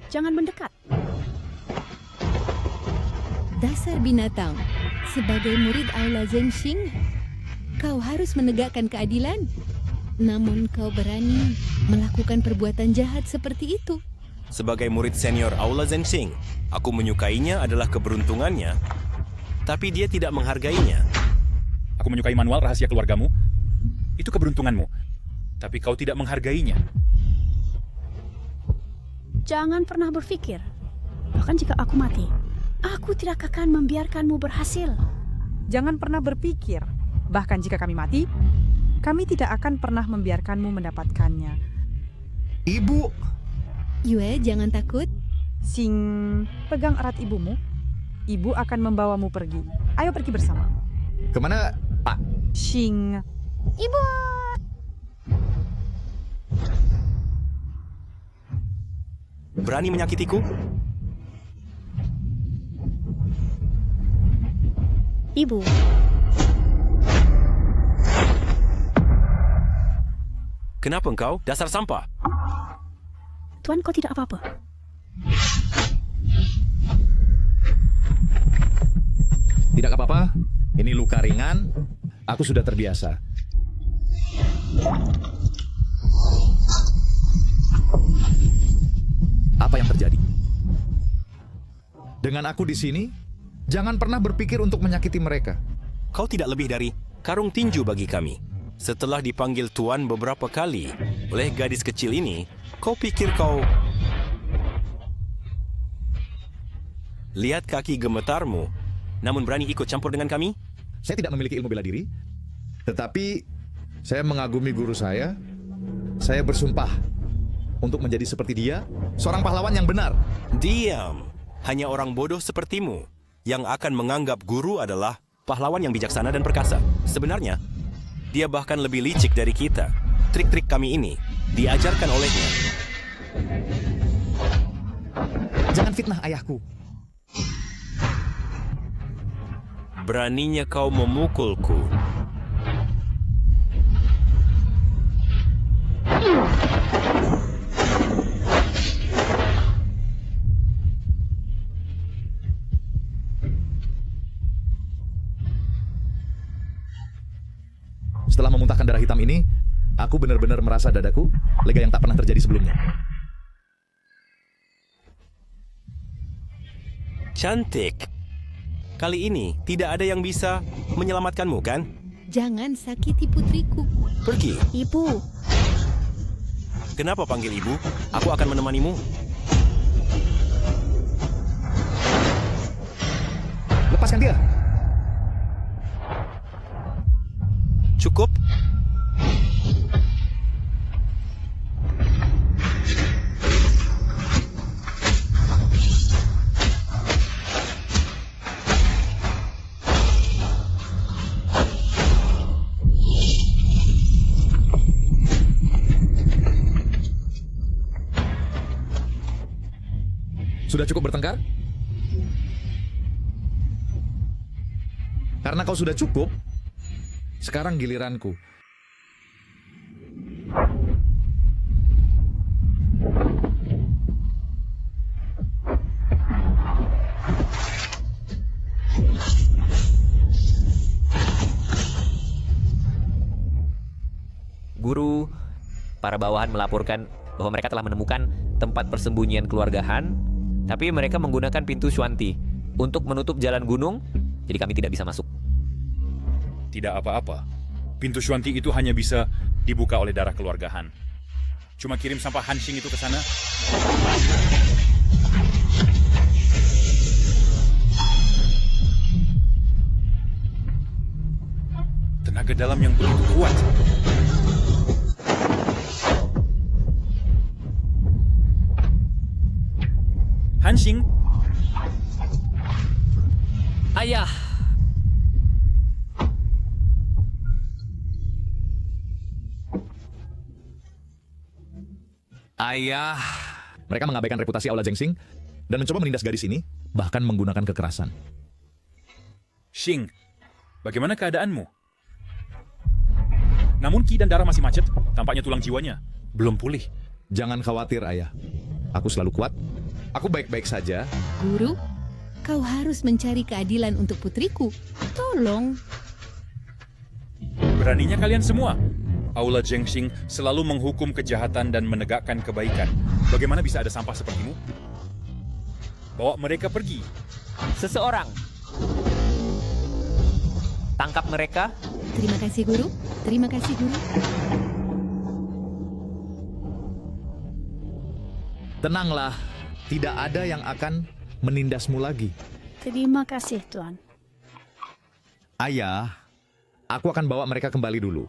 Jangan mendekat. Dasar binatang. Sebagai murid Aula Zhenxing, kau harus menegakkan keadilan. Namun kau berani melakukan perbuatan jahat seperti itu. Sebagai murid senior Aula Zhenxing, aku menyukainya adalah keberuntungannya, tapi dia tidak menghargainya. Aku menyukai manual rahasia keluargamu. Itu keberuntunganmu. Tapi kau tidak menghargainya. Jangan pernah berpikir, bahkan jika aku mati, aku tidak akan membiarkanmu berhasil. Jangan pernah berpikir, bahkan jika kami mati, kami tidak akan pernah membiarkanmu mendapatkannya. Ibu! Yue, jangan takut. Xing, pegang erat ibumu. Ibu akan membawamu pergi. Ayo pergi bersama. Kemana, Pak? Xing. Ibu! Berani menyakitiku? Ibu. Kenapa engkau? Dasar sampah. Tuan, kau tidak apa-apa. Tidak apa-apa. Ini luka ringan. Aku sudah terbiasa. Apa yang terjadi? Dengan aku di sini, jangan pernah berpikir untuk menyakiti mereka. Kau tidak lebih dari karung tinju bagi kami. Setelah dipanggil Tuan beberapa kali oleh gadis kecil ini, kau pikir kau... Lihat kaki gemetarmu, namun berani ikut campur dengan kami? Saya tidak memiliki ilmu bela diri, tetapi saya mengagumi guru saya. Saya bersumpah untuk menjadi seperti dia, seorang pahlawan yang benar. Diam. Hanya orang bodoh sepertimu yang akan menganggap guru adalah pahlawan yang bijaksana dan perkasa. Sebenarnya, dia bahkan lebih licik dari kita. Trik-trik kami ini diajarkan olehnya. Jangan fitnah ayahku. Beraninya kau memukulku. Setelah memuntahkan darah hitam ini, aku benar-benar merasa dadaku lega yang tak pernah terjadi sebelumnya. Cantik. Kali ini tidak ada yang bisa menyelamatkanmu, kan? Jangan sakiti putriku. Pergi. Ibu. Kenapa panggil ibu? Aku akan menemanimu. Lepaskan dia. Cukup? Sudah cukup bertengkar? Karena kau sudah cukup, sekarang giliranku. Guru, para bawahan melaporkan bahwa mereka telah menemukan tempat persembunyian keluarga Han, tapi mereka menggunakan pintu Xuanti untuk menutup jalan gunung, jadi kami tidak bisa masuk. Tidak apa-apa. Pintu Xuanti itu hanya bisa dibuka oleh darah keluarga Han. Cuma kirim sampah Hanxing itu ke sana. Tenaga dalam yang begitu kuat. Hanxing. Ayah! Ayah. Mereka mengabaikan reputasi Aula Zhenxing dan mencoba menindas gadis ini, bahkan menggunakan kekerasan. Xing, bagaimana keadaanmu? Namun Qi dan darah masih macet, tampaknya tulang jiwanya belum pulih. Jangan khawatir, Ayah. Aku selalu kuat Aku baik-baik saja. Guru, kau harus mencari keadilan untuk putriku. Tolong. Beraninya kalian semua. Aula Zhengxing selalu menghukum kejahatan dan menegakkan kebaikan. Bagaimana bisa ada sampah sepertimu? Bawa mereka pergi. Seseorang. Tangkap mereka. Terima kasih, Guru. Terima kasih, Guru. Tenanglah, tidak ada yang akan menindasmu lagi. Terima kasih, Tuan. Ayah, aku akan bawa mereka kembali dulu.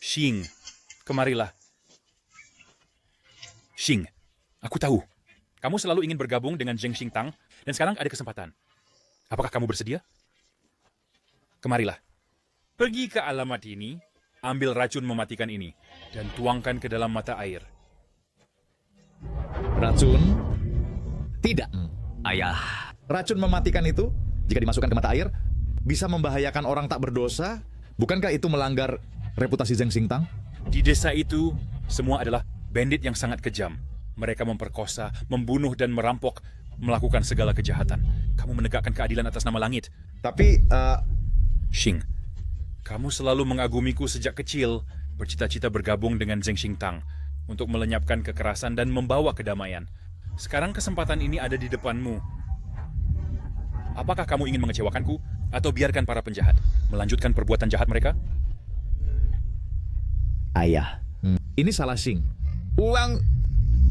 Xing, kemarilah. Xing, aku tahu. Kamu selalu ingin bergabung dengan Zheng Xingtang, dan sekarang ada kesempatan. Apakah kamu bersedia? Kemarilah. Pergi ke alamat ini, ambil racun mematikan ini, dan tuangkan ke dalam mata air. Racun? Tidak. Ayah, Racun mematikan itu, jika dimasukkan ke mata air, bisa membahayakan orang tak berdosa. Bukankah itu melanggar reputasi Zheng Xingtang? Di desa itu, semua adalah bandit yang sangat kejam. Mereka memperkosa, membunuh, dan merampok, melakukan segala kejahatan. Kamu menegakkan keadilan atas nama langit. Tapi, Xing, kamu selalu mengagumiku sejak kecil, bercita-cita bergabung dengan Zheng Xingtang untuk melenyapkan kekerasan dan membawa kedamaian. Sekarang kesempatan ini ada di depanmu. Apakah kamu ingin mengecewakanku, atau biarkan para penjahat melanjutkan perbuatan jahat mereka? ayah, ini salah Xing. Uang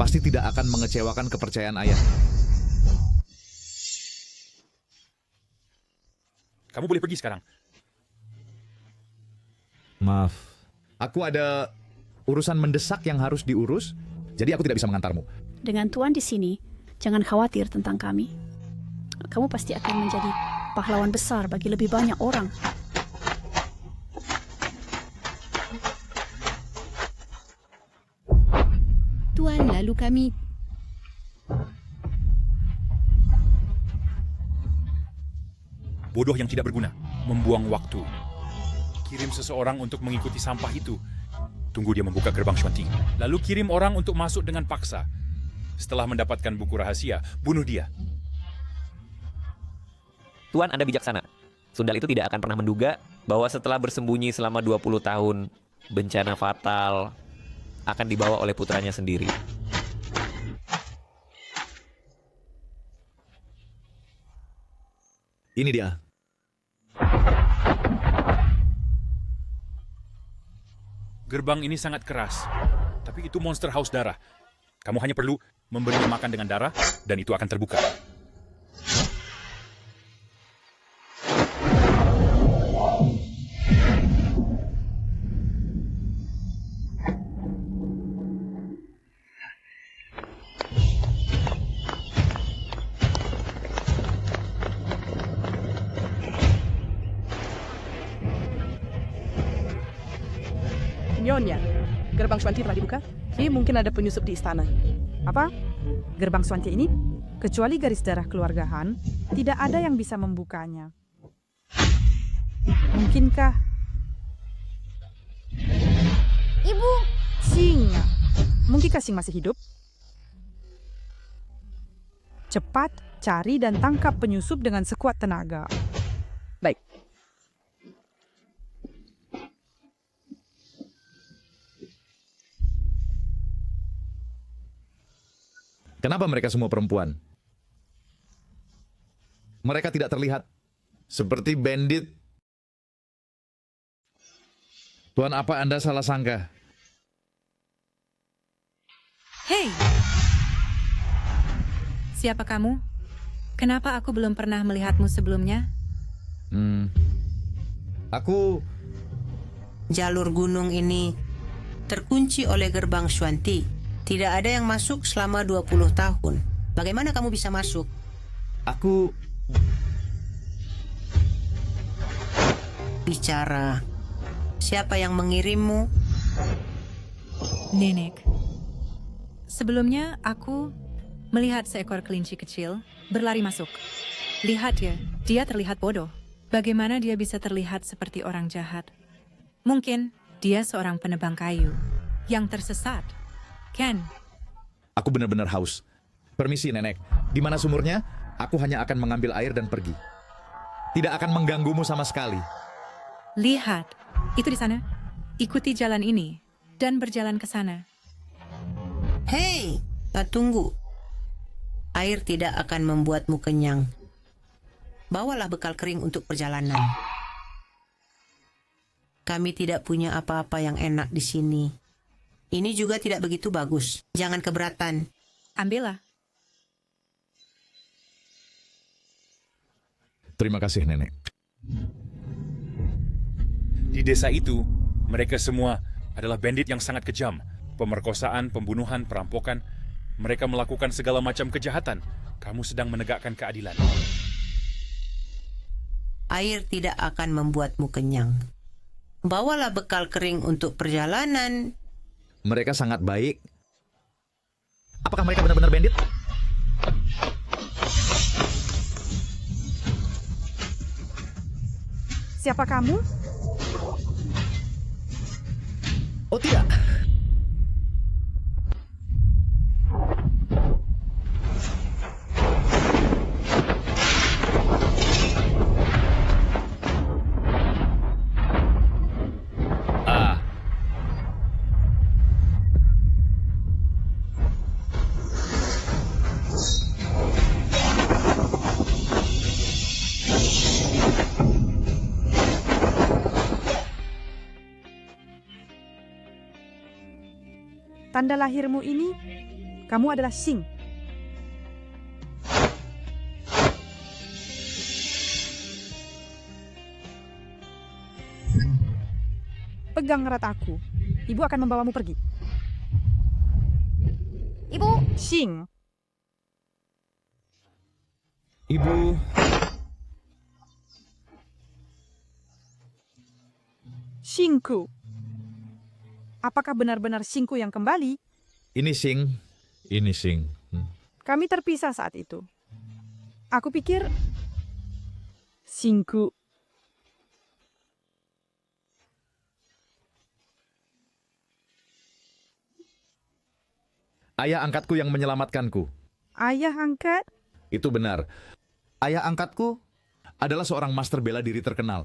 pasti tidak akan mengecewakan kepercayaan ayah. Kamu boleh pergi sekarang. Maaf, aku ada urusan mendesak yang harus diurus, jadi aku tidak bisa mengantarmu. Dengan Tuan di sini, jangan khawatir tentang kami. Kamu pasti akan menjadi pahlawan besar bagi lebih banyak orang. Tuan, lalu kami... Bodoh yang tidak berguna, membuang waktu. Kirim seseorang untuk mengikuti sampah itu. Tunggu dia membuka gerbang Xuanti. Lalu kirim orang untuk masuk dengan paksa. Setelah mendapatkan buku rahasia, bunuh dia. Tuan, Anda bijaksana. Sundal itu tidak akan pernah menduga bahwa setelah bersembunyi selama 20 tahun, bencana fatal akan dibawa oleh putranya sendiri. Ini dia. Gerbang ini sangat keras, tapi itu monster haus darah. Kamu hanya perlu memberinya makan dengan darah, dan itu akan terbuka. Nyonya, gerbang Xuanti telah dibuka. Jadi mungkin ada penyusup di istana. Apa? Gerbang Xuanti ini? Kecuali garis darah keluarga Han, tidak ada yang bisa membukanya. Mungkinkah? Ibu! Xing! Mungkinkah Xing masih hidup? Cepat cari dan tangkap penyusup dengan sekuat tenaga. Baik. Kenapa mereka semua perempuan? Mereka tidak terlihat seperti bandit. Tuan, apa Anda salah sangka? Hei! Siapa kamu? Kenapa aku belum pernah melihatmu sebelumnya? Aku... Jalur gunung ini terkunci oleh gerbang Xuanti. Tidak ada yang masuk selama 20 tahun. Bagaimana kamu bisa masuk? Aku... Bicara. Siapa yang mengirimmu? Nenek. Sebelumnya aku melihat seekor kelinci kecil berlari masuk. Lihat ya, dia terlihat bodoh. Bagaimana dia bisa terlihat seperti orang jahat? Mungkin dia seorang penebang kayu yang tersesat. Ken. Aku benar-benar haus. Permisi, Nenek. Di mana sumurnya? Aku hanya akan mengambil air dan pergi. Tidak akan mengganggumu sama sekali. Lihat, itu di sana. Ikuti jalan ini dan berjalan ke sana. Hei, tunggu. Air tidak akan membuatmu kenyang. Bawalah bekal kering untuk perjalanan. Kami tidak punya apa-apa yang enak di sini. Ini juga tidak begitu bagus. Jangan keberatan. Ambillah. Terima kasih, Nenek. Di desa itu, mereka semua adalah bandit yang sangat kejam. Pemerkosaan, pembunuhan, perampokan. Mereka melakukan segala macam kejahatan. Kamu sedang menegakkan keadilan. Air tidak akan membuatmu kenyang. Bawalah bekal kering untuk perjalanan. Mereka sangat baik. Apakah mereka benar-benar bandit? Siapa kamu? Oh tidak. Tanda lahirmu ini, kamu adalah Xing. Pegang erat aku. Ibu akan membawamu pergi. Ibu! Xing. Ibu. Xingku. Apakah benar-benar Xingku yang kembali? Ini Xing. Ini Xing. Kami terpisah saat itu. Aku pikir Xingku. Ayah angkatku yang menyelamatkanku. Ayah angkat? Itu benar. Ayah angkatku adalah seorang master bela diri terkenal.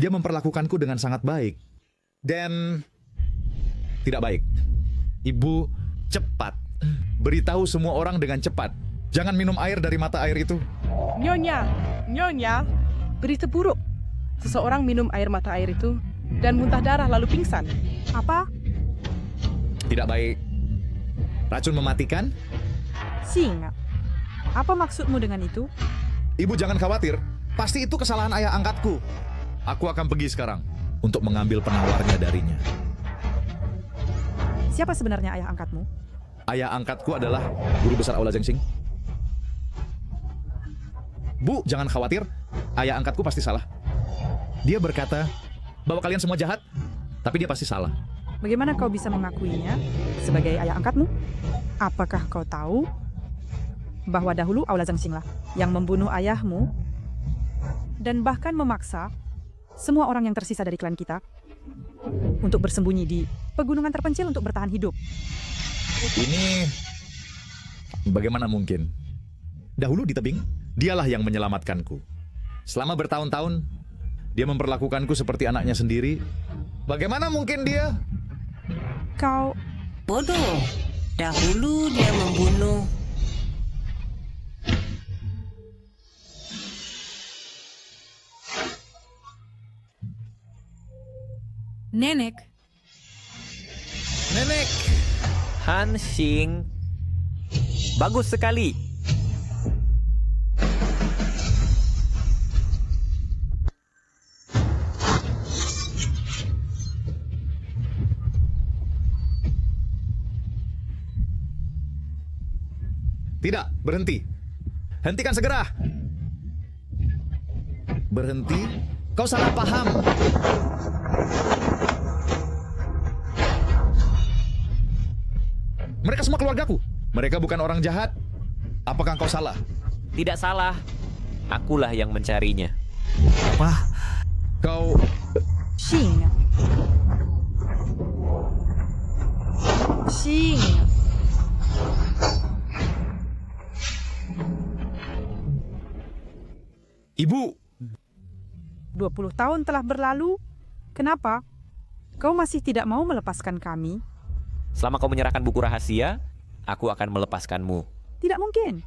Dia memperlakukanku dengan sangat baik. Dan tidak baik. Ibu, cepat. Beritahu semua orang dengan cepat. Jangan minum air dari mata air itu. Nyonya, berita buruk. Seseorang minum air mata air itu dan muntah darah lalu pingsan. Apa? Tidak baik. Racun mematikan? Xing, apa maksudmu dengan itu? Ibu jangan khawatir. Pasti itu kesalahan ayah angkatku. Aku akan pergi sekarang untuk mengambil penawarnya darinya. Siapa sebenarnya ayah angkatmu? Ayah angkatku adalah guru besar Aula Zhengxing. Bu, jangan khawatir. Ayah angkatku pasti salah. Dia berkata bahwa kalian semua jahat, tapi dia pasti salah. Bagaimana kau bisa mengakuinya sebagai ayah angkatmu? Apakah kau tahu bahwa dahulu Aula Zhengxing lah yang membunuh ayahmu dan bahkan memaksa semua orang yang tersisa dari klan kita untuk bersembunyi di pegunungan terpencil untuk bertahan hidup. Ini bagaimana mungkin? Dahulu di tebing, dialah yang menyelamatkanku. Selama bertahun-tahun, dia memperlakukanku seperti anaknya sendiri. Bagaimana mungkin dia? Kau bodoh. Dahulu dia membunuh. Nenek. Nenek. Han Xing. Bagus sekali. Tidak, berhenti. Hentikan segera. Berhenti? Kau salah paham. Mereka semua keluargaku. Mereka bukan orang jahat. Apakah kau salah? Tidak salah. Akulah yang mencarinya. Apa? Kau... Xing. Xing. Ibu, 20 tahun telah berlalu. Kenapa? Kau masih tidak mau melepaskan kami? Selama kau menyerahkan buku rahasia, aku akan melepaskanmu. Tidak mungkin.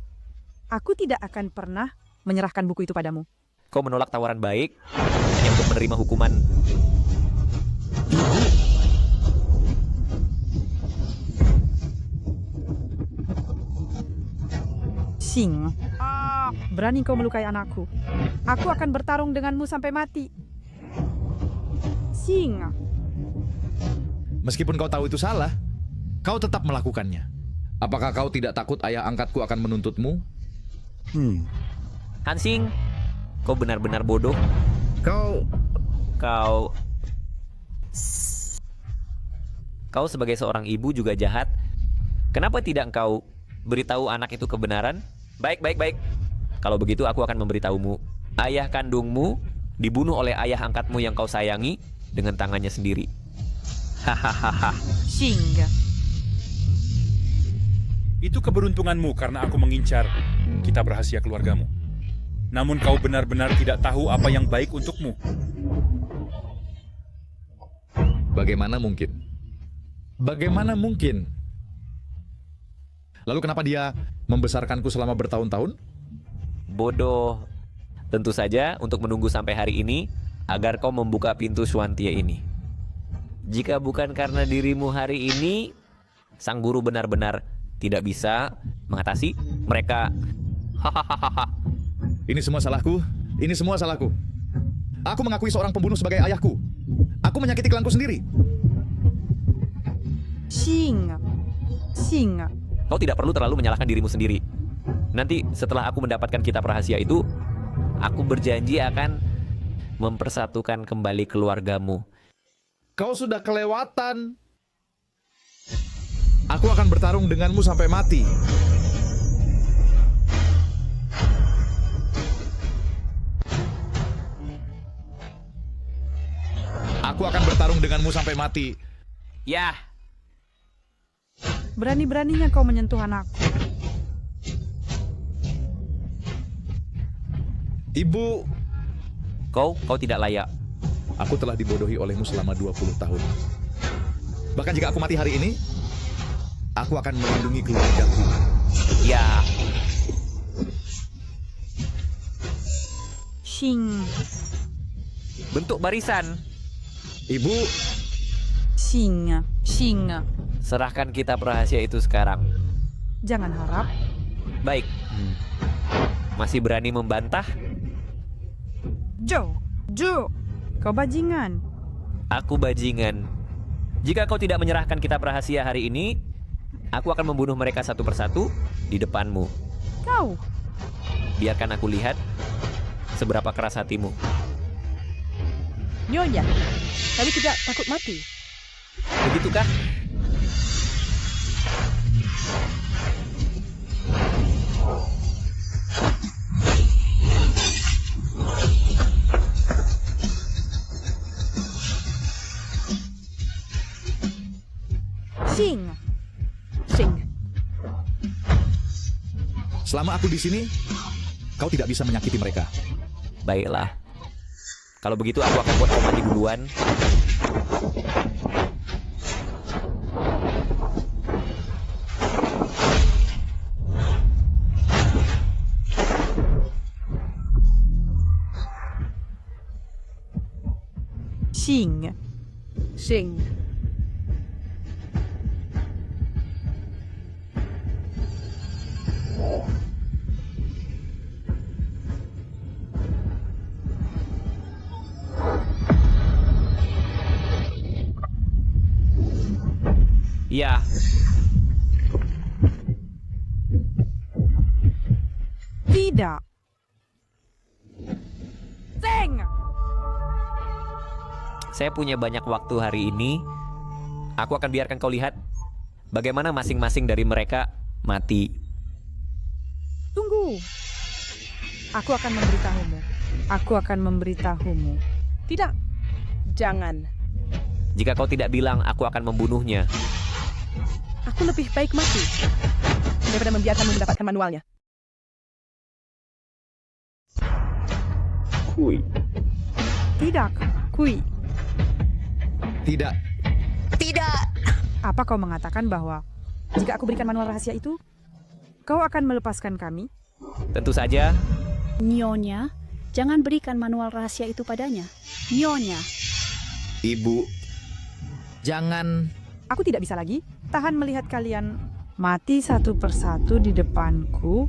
Aku tidak akan pernah menyerahkan buku itu padamu. Kau menolak tawaran baik hanya untuk menerima hukuman. Xing, berani kau melukai anakku. Aku akan bertarung denganmu sampai mati. Xing, meskipun kau tahu itu salah, kau tetap melakukannya. Apakah kau tidak takut ayah angkatku akan menuntutmu? Hansing, kau benar-benar bodoh. Kau sebagai seorang ibu juga jahat. Kenapa tidak engkau beritahu anak itu kebenaran? Baik. Kalau begitu aku akan memberitahumu. Ayah kandungmu dibunuh oleh ayah angkatmu yang kau sayangi dengan tangannya sendiri. Hahaha. Xing. Itu keberuntunganmu karena aku mengincar kitab rahasia keluargamu. Namun kau benar-benar tidak tahu apa yang baik untukmu. Bagaimana mungkin? Bagaimana mungkin? Lalu kenapa dia membesarkanku selama bertahun-tahun? Bodoh. Tentu saja untuk menunggu sampai hari ini agar kau membuka pintu Swantia ini. Jika bukan karena dirimu hari ini, sang guru benar-benar tidak bisa mengatasi mereka. Hahaha. Ini semua salahku. Ini semua salahku. Aku mengakui seorang pembunuh sebagai ayahku. Aku menyakiti klanku sendiri. Xing. Kau tidak perlu terlalu menyalahkan dirimu sendiri. Nanti setelah aku mendapatkan kitab rahasia itu, aku berjanji akan mempersatukan kembali keluargamu. Kau sudah kelewatan. Aku akan bertarung denganmu sampai mati. Aku akan bertarung denganmu sampai mati. Ya. Berani-beraninya kau menyentuh anakku. Ibu, Kau tidak layak. aku telah dibodohi olehmu selama 20 tahun. Bahkan jika aku mati hari ini, aku akan melindungi keluargaku. Ya. Xing. Bentuk barisan. Ibu, Xing. Serahkan kitab rahasia itu sekarang. Jangan harap. Baik. Masih berani membantah? Jo. Kau bajingan. Aku bajingan. Jika kau tidak menyerahkan kitab rahasia hari ini, aku akan membunuh mereka satu persatu di depanmu. Kau. Biarkan aku lihat seberapa keras hatimu. Nyonya, kami tidak takut mati. Begitukah? Xing. selama aku di sini, kau tidak bisa menyakiti mereka. Baiklah. Kalau begitu aku akan buat kau mati duluan. Xing. Ya. Tidak. Zeng. Saya punya banyak waktu hari ini. Aku akan biarkan kau lihat bagaimana masing-masing dari mereka mati. Tunggu. Aku akan memberitahumu. Tidak. Jangan. Jika kau tidak bilang, aku akan membunuhnya. Aku lebih baik mati daripada membiarkanmu mendapatkan manualnya. Kui. Tidak, Kui. Tidak. Tidak. Apa kau mengatakan bahwa jika aku berikan manual rahasia itu, kau akan melepaskan kami? Tentu saja. Nyonya, jangan berikan manual rahasia itu padanya. Nyonya. Ibu, jangan. Aku tidak bisa lagi tahan melihat kalian mati satu persatu di depanku.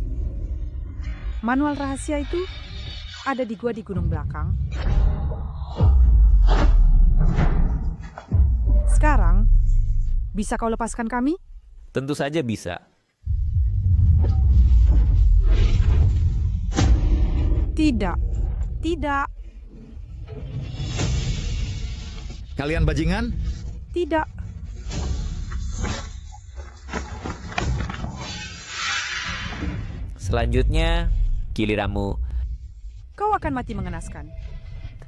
Manual rahasia itu ada di gua di gunung belakang. Sekarang, bisa kau lepaskan kami? Tentu saja bisa. Tidak. Tidak. Kalian bajingan? Tidak. Selanjutnya, giliranmu. Kau akan mati mengenaskan.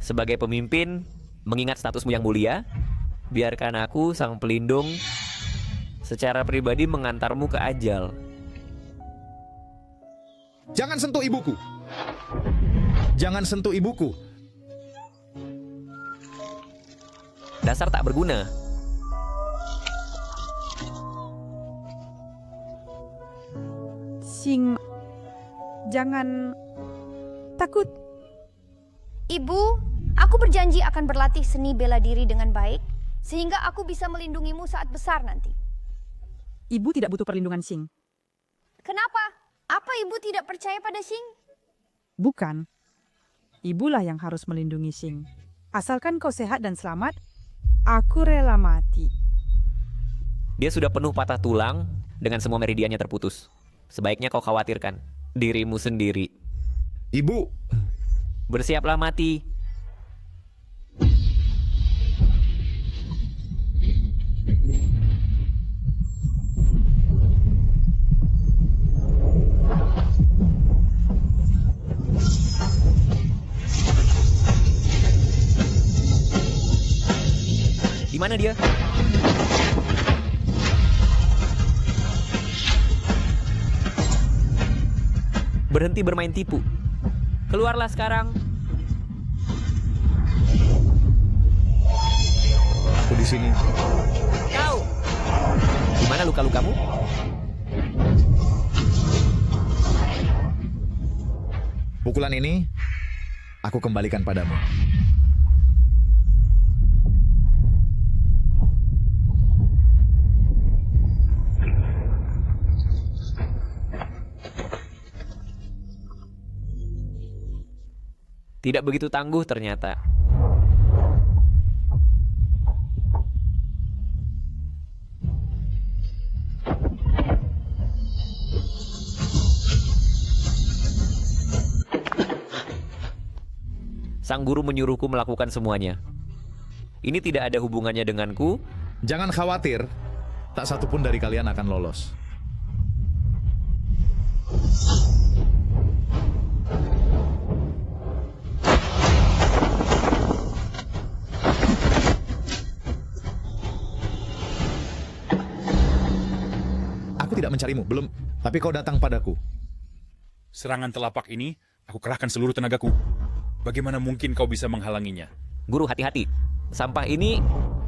Sebagai pemimpin, mengingat statusmu yang mulia, biarkan aku, sang pelindung, secara pribadi mengantarmu ke ajal. Jangan sentuh ibuku. Jangan sentuh ibuku. Dasar tak berguna. Xing, jangan takut. Ibu, aku berjanji akan berlatih seni bela diri dengan baik, sehingga aku bisa melindungimu saat besar nanti. Ibu tidak butuh perlindungan Xing. Kenapa? Apa ibu tidak percaya pada Xing? Bukan. Ibulah yang harus melindungi Xing. Asalkan kau sehat dan selamat, aku rela mati. Dia sudah penuh patah tulang dengan semua meridiannya terputus. Sebaiknya kau khawatirkan dirimu sendiri. Ibu, bersiaplah mati. Di mana dia? Berhenti bermain tipu. Keluarlah sekarang. aku di sini. Kau. Di mana luka-lukamu? Pukulan ini aku kembalikan padamu. Tidak begitu tangguh ternyata. Sang guru menyuruhku melakukan semuanya. Ini tidak ada hubungannya denganku. Jangan khawatir, tak satu pun dari kalian akan lolos. Aku tidak mencarimu, belum. Tapi kau datang padaku. Serangan telapak ini, aku kerahkan seluruh tenagaku. Bagaimana mungkin kau bisa menghalanginya? Guru, hati-hati. Sampah ini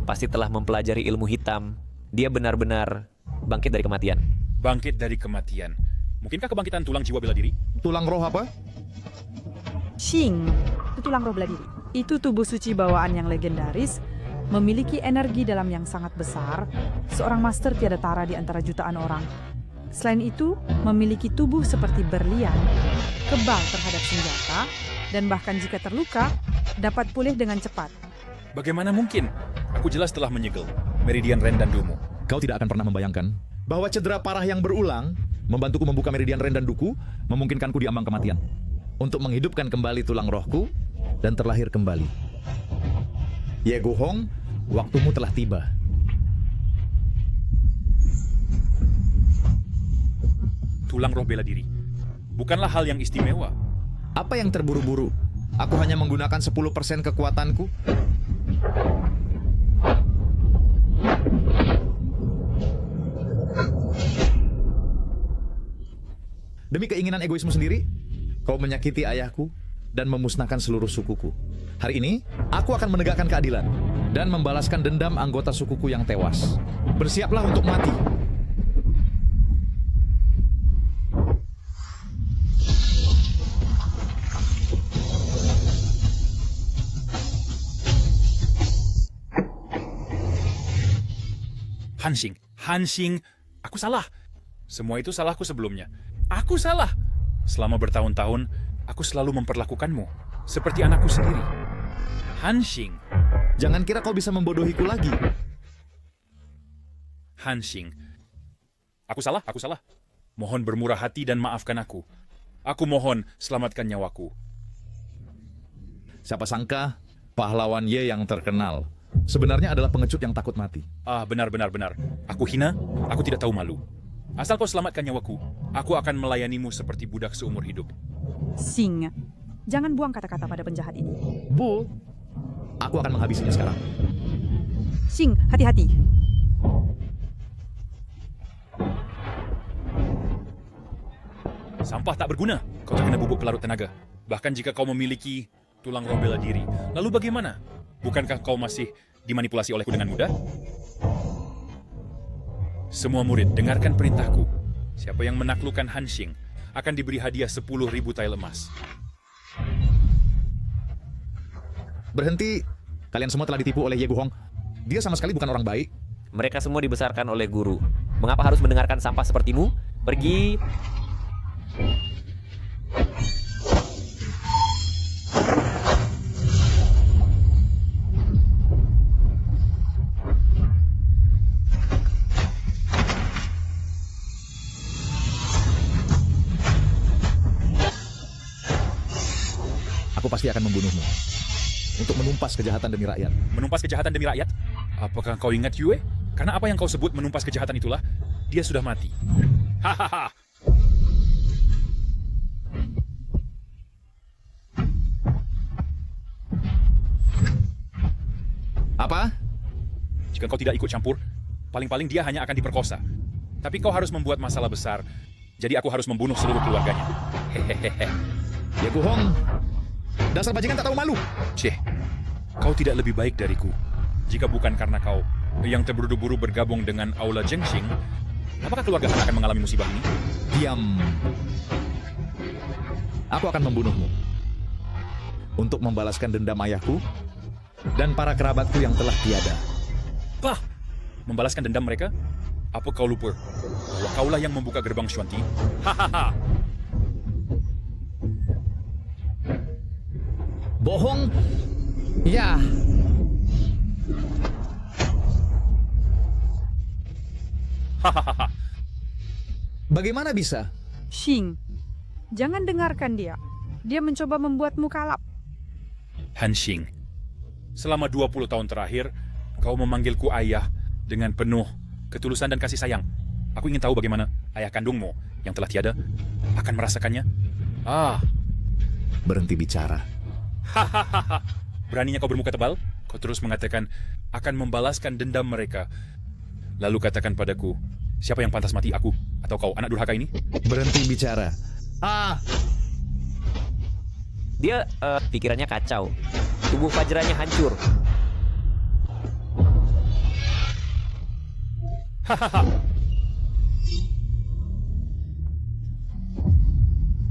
pasti telah mempelajari ilmu hitam. Dia benar-benar bangkit dari kematian. Bangkit dari kematian. Mungkinkah kebangkitan tulang jiwa bela diri? Tulang roh apa? Xing, itu tulang roh bela diri. Itu tubuh suci bawaan yang legendaris, memiliki energi dalam yang sangat besar. Seorang master tiada tara di antara jutaan orang. Selain itu, memiliki tubuh seperti berlian, kebal terhadap senjata, dan bahkan jika terluka, dapat pulih dengan cepat. Bagaimana mungkin? Aku jelas telah menyegel meridian Ren dan Dumu. Kau tidak akan pernah membayangkan bahwa cedera parah yang berulang membantuku membuka meridian Ren dan Duku, memungkinkanku diambang kematian untuk menghidupkan kembali tulang rohku dan terlahir kembali. Ye Guhong, waktumu telah tiba. Tulang roh bela diri bukanlah hal yang istimewa. Apa yang terburu-buru? Aku hanya menggunakan 10% kekuatanku. Demi keinginan egoismu sendiri, kau menyakiti ayahku dan memusnahkan seluruh sukuku. Hari ini, aku akan menegakkan keadilan dan membalaskan dendam anggota sukuku yang tewas. Bersiaplah untuk mati. Hanxing, aku salah. Semua itu salahku sebelumnya. Aku salah. Selama bertahun-tahun, aku selalu memperlakukanmu seperti anakku sendiri. Hanxing. Jangan kira kau bisa membodohiku lagi. Hanxing. Aku salah. Mohon bermurah hati dan maafkan aku. Aku mohon selamatkan nyawaku. Siapa sangka pahlawan Ye yang terkenal sebenarnya adalah pengecut yang takut mati. Benar. Aku hina, aku tidak tahu malu. Asal kau selamatkan nyawaku, aku akan melayanimu seperti budak seumur hidup. Xing, jangan buang kata-kata pada penjahat ini. Bu, aku akan menghabisinya sekarang. Xing, hati-hati. Sampah tak berguna, kau terkena bubuk pelarut tenaga. Bahkan jika kau memiliki tulang roh bela diri, lalu bagaimana? Bukankah kau masih dimanipulasi olehku dengan mudah? Semua murid, dengarkan perintahku. Siapa yang menaklukkan Hanxing akan diberi hadiah 10.000 tael emas. Berhenti. Kalian semua telah ditipu oleh Ye Guhong. Dia sama sekali bukan orang baik. Mereka semua dibesarkan oleh guru. Mengapa harus mendengarkan sampah sepertimu? Pergi. Aku pasti akan membunuhmu untuk menumpas kejahatan demi rakyat. Menumpas kejahatan demi rakyat? Apakah kau ingat Yue? Karena apa yang kau sebut menumpas kejahatan itulah, dia sudah mati. Hahaha. Apa? Jika kau tidak ikut campur, paling-paling dia hanya akan diperkosa. Tapi kau harus membuat masalah besar, jadi aku harus membunuh seluruh keluarganya. Hehehe. Ye Guhong, dasar bajingan tak tahu malu. Cih, kau tidak lebih baik dariku. Jika bukan karena kau yang terburu-buru bergabung dengan Aula Zhengxing, apakah keluarga Han akan mengalami musibah ini? Diam. Aku akan membunuhmu untuk membalaskan dendam ayahku dan para kerabatku yang telah tiada. Bah, membalaskan dendam mereka? Apa kau lupa bahwa kaulah yang membuka gerbang Xuanti? Hahaha. Bohong? Ya. Hahaha. Bagaimana bisa? Xing, jangan dengarkan dia. Dia mencoba membuatmu kalap. Hanxing, selama 20 tahun terakhir, kau memanggilku ayah dengan penuh ketulusan dan kasih sayang. Aku ingin tahu bagaimana ayah kandungmu yang telah tiada akan merasakannya. Berhenti bicara. Hahaha. Beraninya kau bermuka tebal? Kau terus mengatakan akan membalaskan dendam mereka. Lalu katakan padaku, siapa yang pantas mati, aku atau kau, anak durhaka ini? Berhenti bicara. Dia pikirannya kacau. Tubuh Fajranya hancur. Hahaha.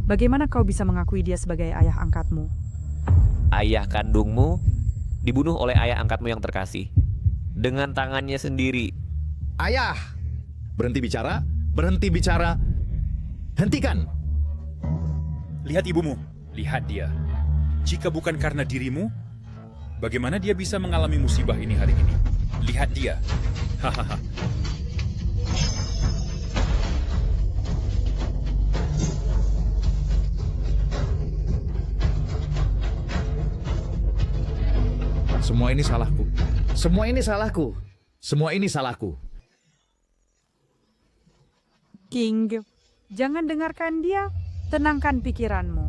Bagaimana kau bisa mengakui dia sebagai ayah angkatmu? Ayah kandungmu dibunuh oleh ayah angkatmu yang terkasih dengan tangannya sendiri. Ayah! Berhenti bicara, berhenti bicara. Hentikan! Lihat ibumu, lihat dia. Jika bukan karena dirimu, bagaimana dia bisa mengalami musibah ini hari ini? Lihat dia. Hahaha. Semua ini salahku. Semua ini salahku. Semua ini salahku. King, jangan dengarkan dia. Tenangkan pikiranmu.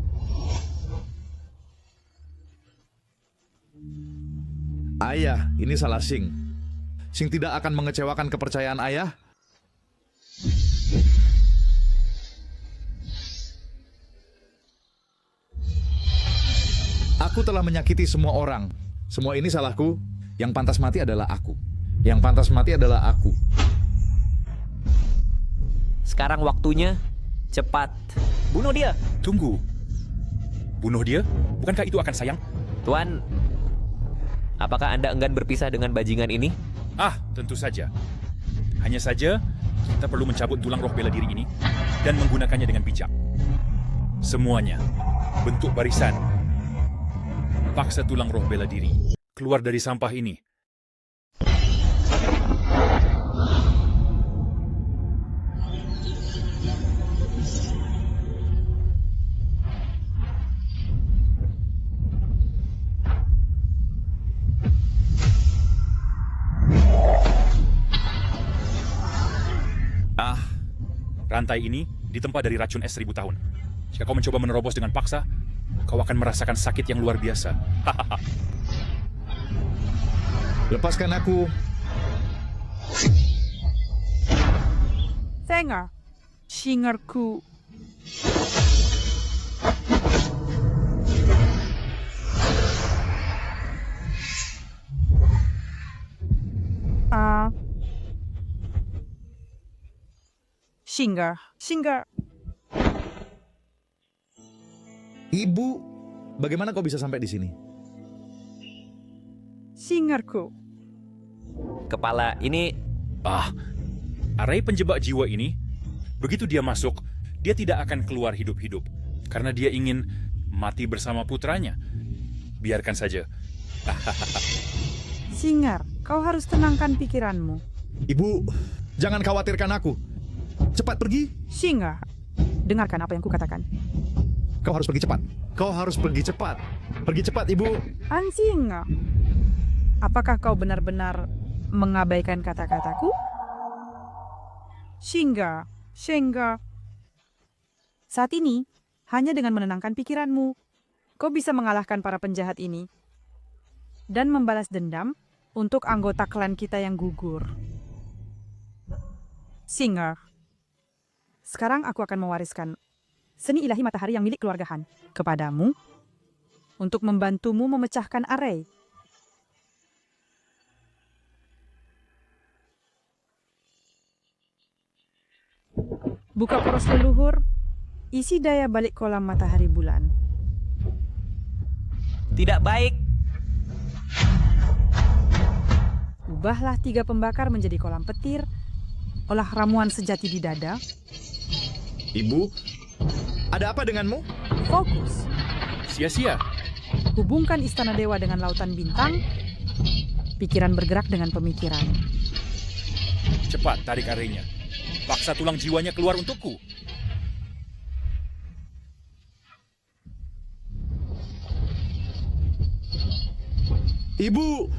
Ayah, ini salah Xing. Xing tidak akan mengecewakan kepercayaan ayah. Aku telah menyakiti semua orang. Semua ini salahku. Yang pantas mati adalah aku. Yang pantas mati adalah aku. Sekarang waktunya. Cepat. Bunuh dia. Tunggu. Bunuh dia? Bukankah itu akan sayang? Tuan, apakah Anda enggan berpisah dengan bajingan ini? Ah, tentu saja. Hanya saja, kita perlu mencabut tulang roh bela diri ini dan menggunakannya dengan bijak. Semuanya, bentuk barisan. Paksa tulang roh bela diri keluar dari sampah ini. Rantai ini ditempa dari racun es 1000 tahun. Jika kau mencoba menerobos dengan paksa, kau akan merasakan sakit yang luar biasa. Lepaskan aku. Tengah, singerku. Singer. Ibu, bagaimana kau bisa sampai di sini? Singerku. Kepala ini... Arai penjebak jiwa ini, begitu dia masuk, dia tidak akan keluar hidup-hidup. Karena dia ingin mati bersama putranya. Biarkan saja. Singer, kau harus tenangkan pikiranmu. Ibu, jangan khawatirkan aku. Cepat pergi. Singer, dengarkan apa yang kukatakan. Kau harus pergi cepat. Kau harus pergi cepat. Pergi cepat, Ibu. Anjing, apakah kau benar-benar mengabaikan kata-kataku? Singa. Saat ini, hanya dengan menenangkan pikiranmu, kau bisa mengalahkan para penjahat ini dan membalas dendam untuk anggota klan kita yang gugur. Singer, sekarang aku akan mewariskan seni ilahi matahari yang milik keluarga Han kepadamu untuk membantumu memecahkan Arai. Buka poros leluhur, isi daya balik kolam matahari bulan. Tidak baik. Ubahlah 3 pembakar menjadi kolam petir, olah ramuan sejati di dada. Ibu, ada apa denganmu? Fokus. Sia-sia. Hubungkan istana dewa dengan lautan bintang. Pikiran bergerak dengan pemikiran. Cepat tarik arenya. Paksa tulang jiwanya keluar untukku. Ibu,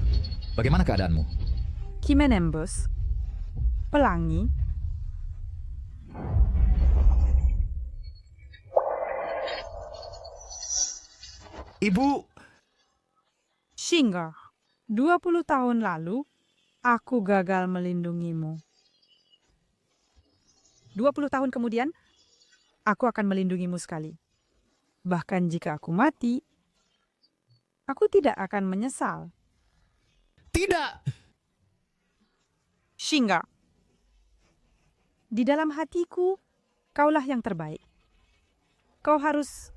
bagaimana keadaanmu? Kimenembus, pelangi. Ibu. Singa, 20 tahun lalu, aku gagal melindungimu. 20 tahun kemudian, aku akan melindungimu sekali. Bahkan jika aku mati, aku tidak akan menyesal. Tidak! Singa, di dalam hatiku, kaulah yang terbaik. Kau harus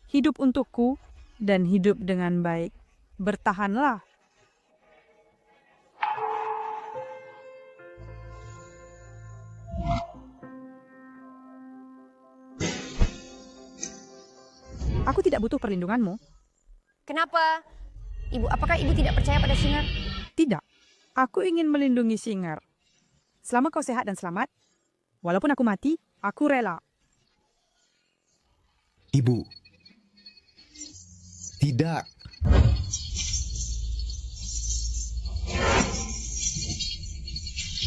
hidup untukku dan hidup dengan baik. Bertahanlah. Aku tidak butuh perlindunganmu. Kenapa? Ibu, apakah ibu tidak percaya pada Singer? Tidak. Aku ingin melindungi Singer. Selama kau sehat dan selamat, walaupun aku mati, aku rela. Ibu. Tidak.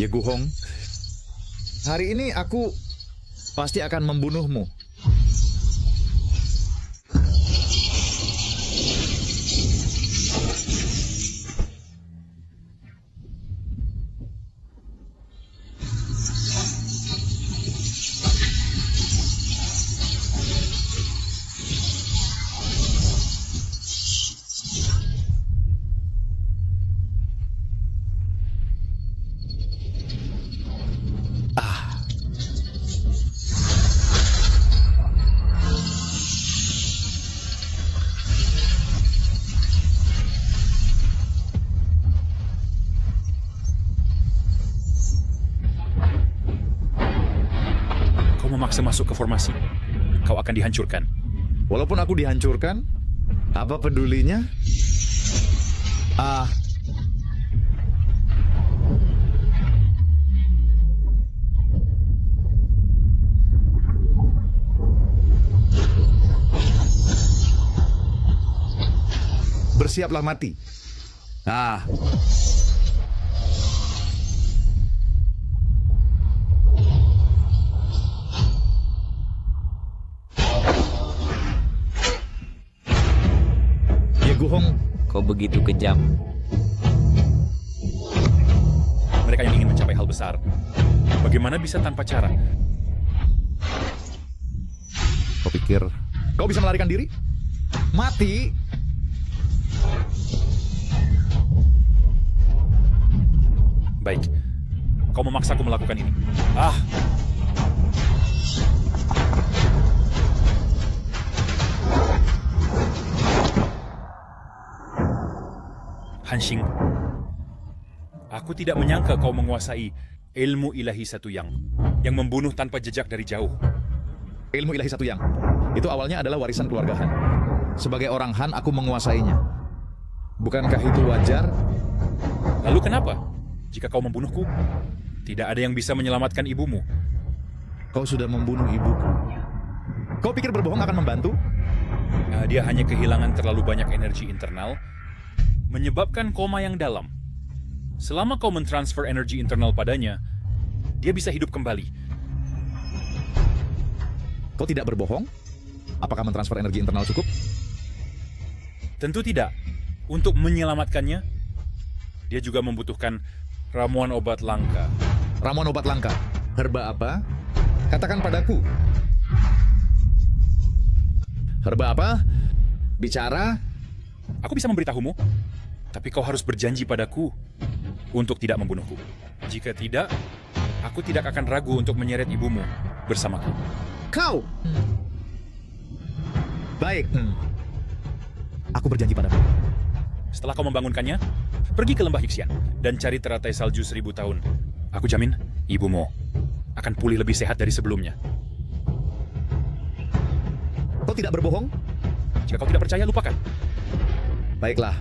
Ya Guhong, hari ini aku pasti akan membunuhmu. masuk ke formasi, kau akan dihancurkan. Walaupun aku dihancurkan, apa pedulinya? Bersiaplah mati. Ye Guhong, Kau begitu kejam. Mereka yang ingin mencapai hal besar, bagaimana bisa tanpa cara? kau pikir kau bisa melarikan diri? Mati? Baik, kau memaksaku melakukan ini. Hanxing, aku tidak menyangka kau menguasai ilmu ilahi satu yang membunuh tanpa jejak dari jauh. Ilmu ilahi satu yang itu awalnya adalah warisan keluarga Han. Sebagai orang Han, aku menguasainya. Bukankah itu wajar? Lalu kenapa? Jika kau membunuhku, tidak ada yang bisa menyelamatkan ibumu. Kau sudah membunuh ibuku. Kau pikir berbohong akan membantu? Dia hanya kehilangan terlalu banyak energi internal, menyebabkan koma yang dalam. Selama kau mentransfer energi internal padanya, dia bisa hidup kembali. Kau tidak berbohong? Apakah mentransfer energi internal cukup? Tentu tidak. Untuk menyelamatkannya, dia juga membutuhkan ramuan obat langka. Ramuan obat langka? Herba apa? Katakan padaku. Herba apa? Bicara? Aku bisa memberitahumu, tapi kau harus berjanji padaku untuk tidak membunuhku. Jika tidak, aku tidak akan ragu untuk menyeret ibumu bersamaku. Kau! Baik. Aku berjanji padamu. Setelah kau membangunkannya, pergi ke lembah Yixian dan cari teratai salju 1000 tahun. Aku jamin, ibumu akan pulih lebih sehat dari sebelumnya. Kau tidak berbohong? Jika kau tidak percaya, lupakan. Baiklah.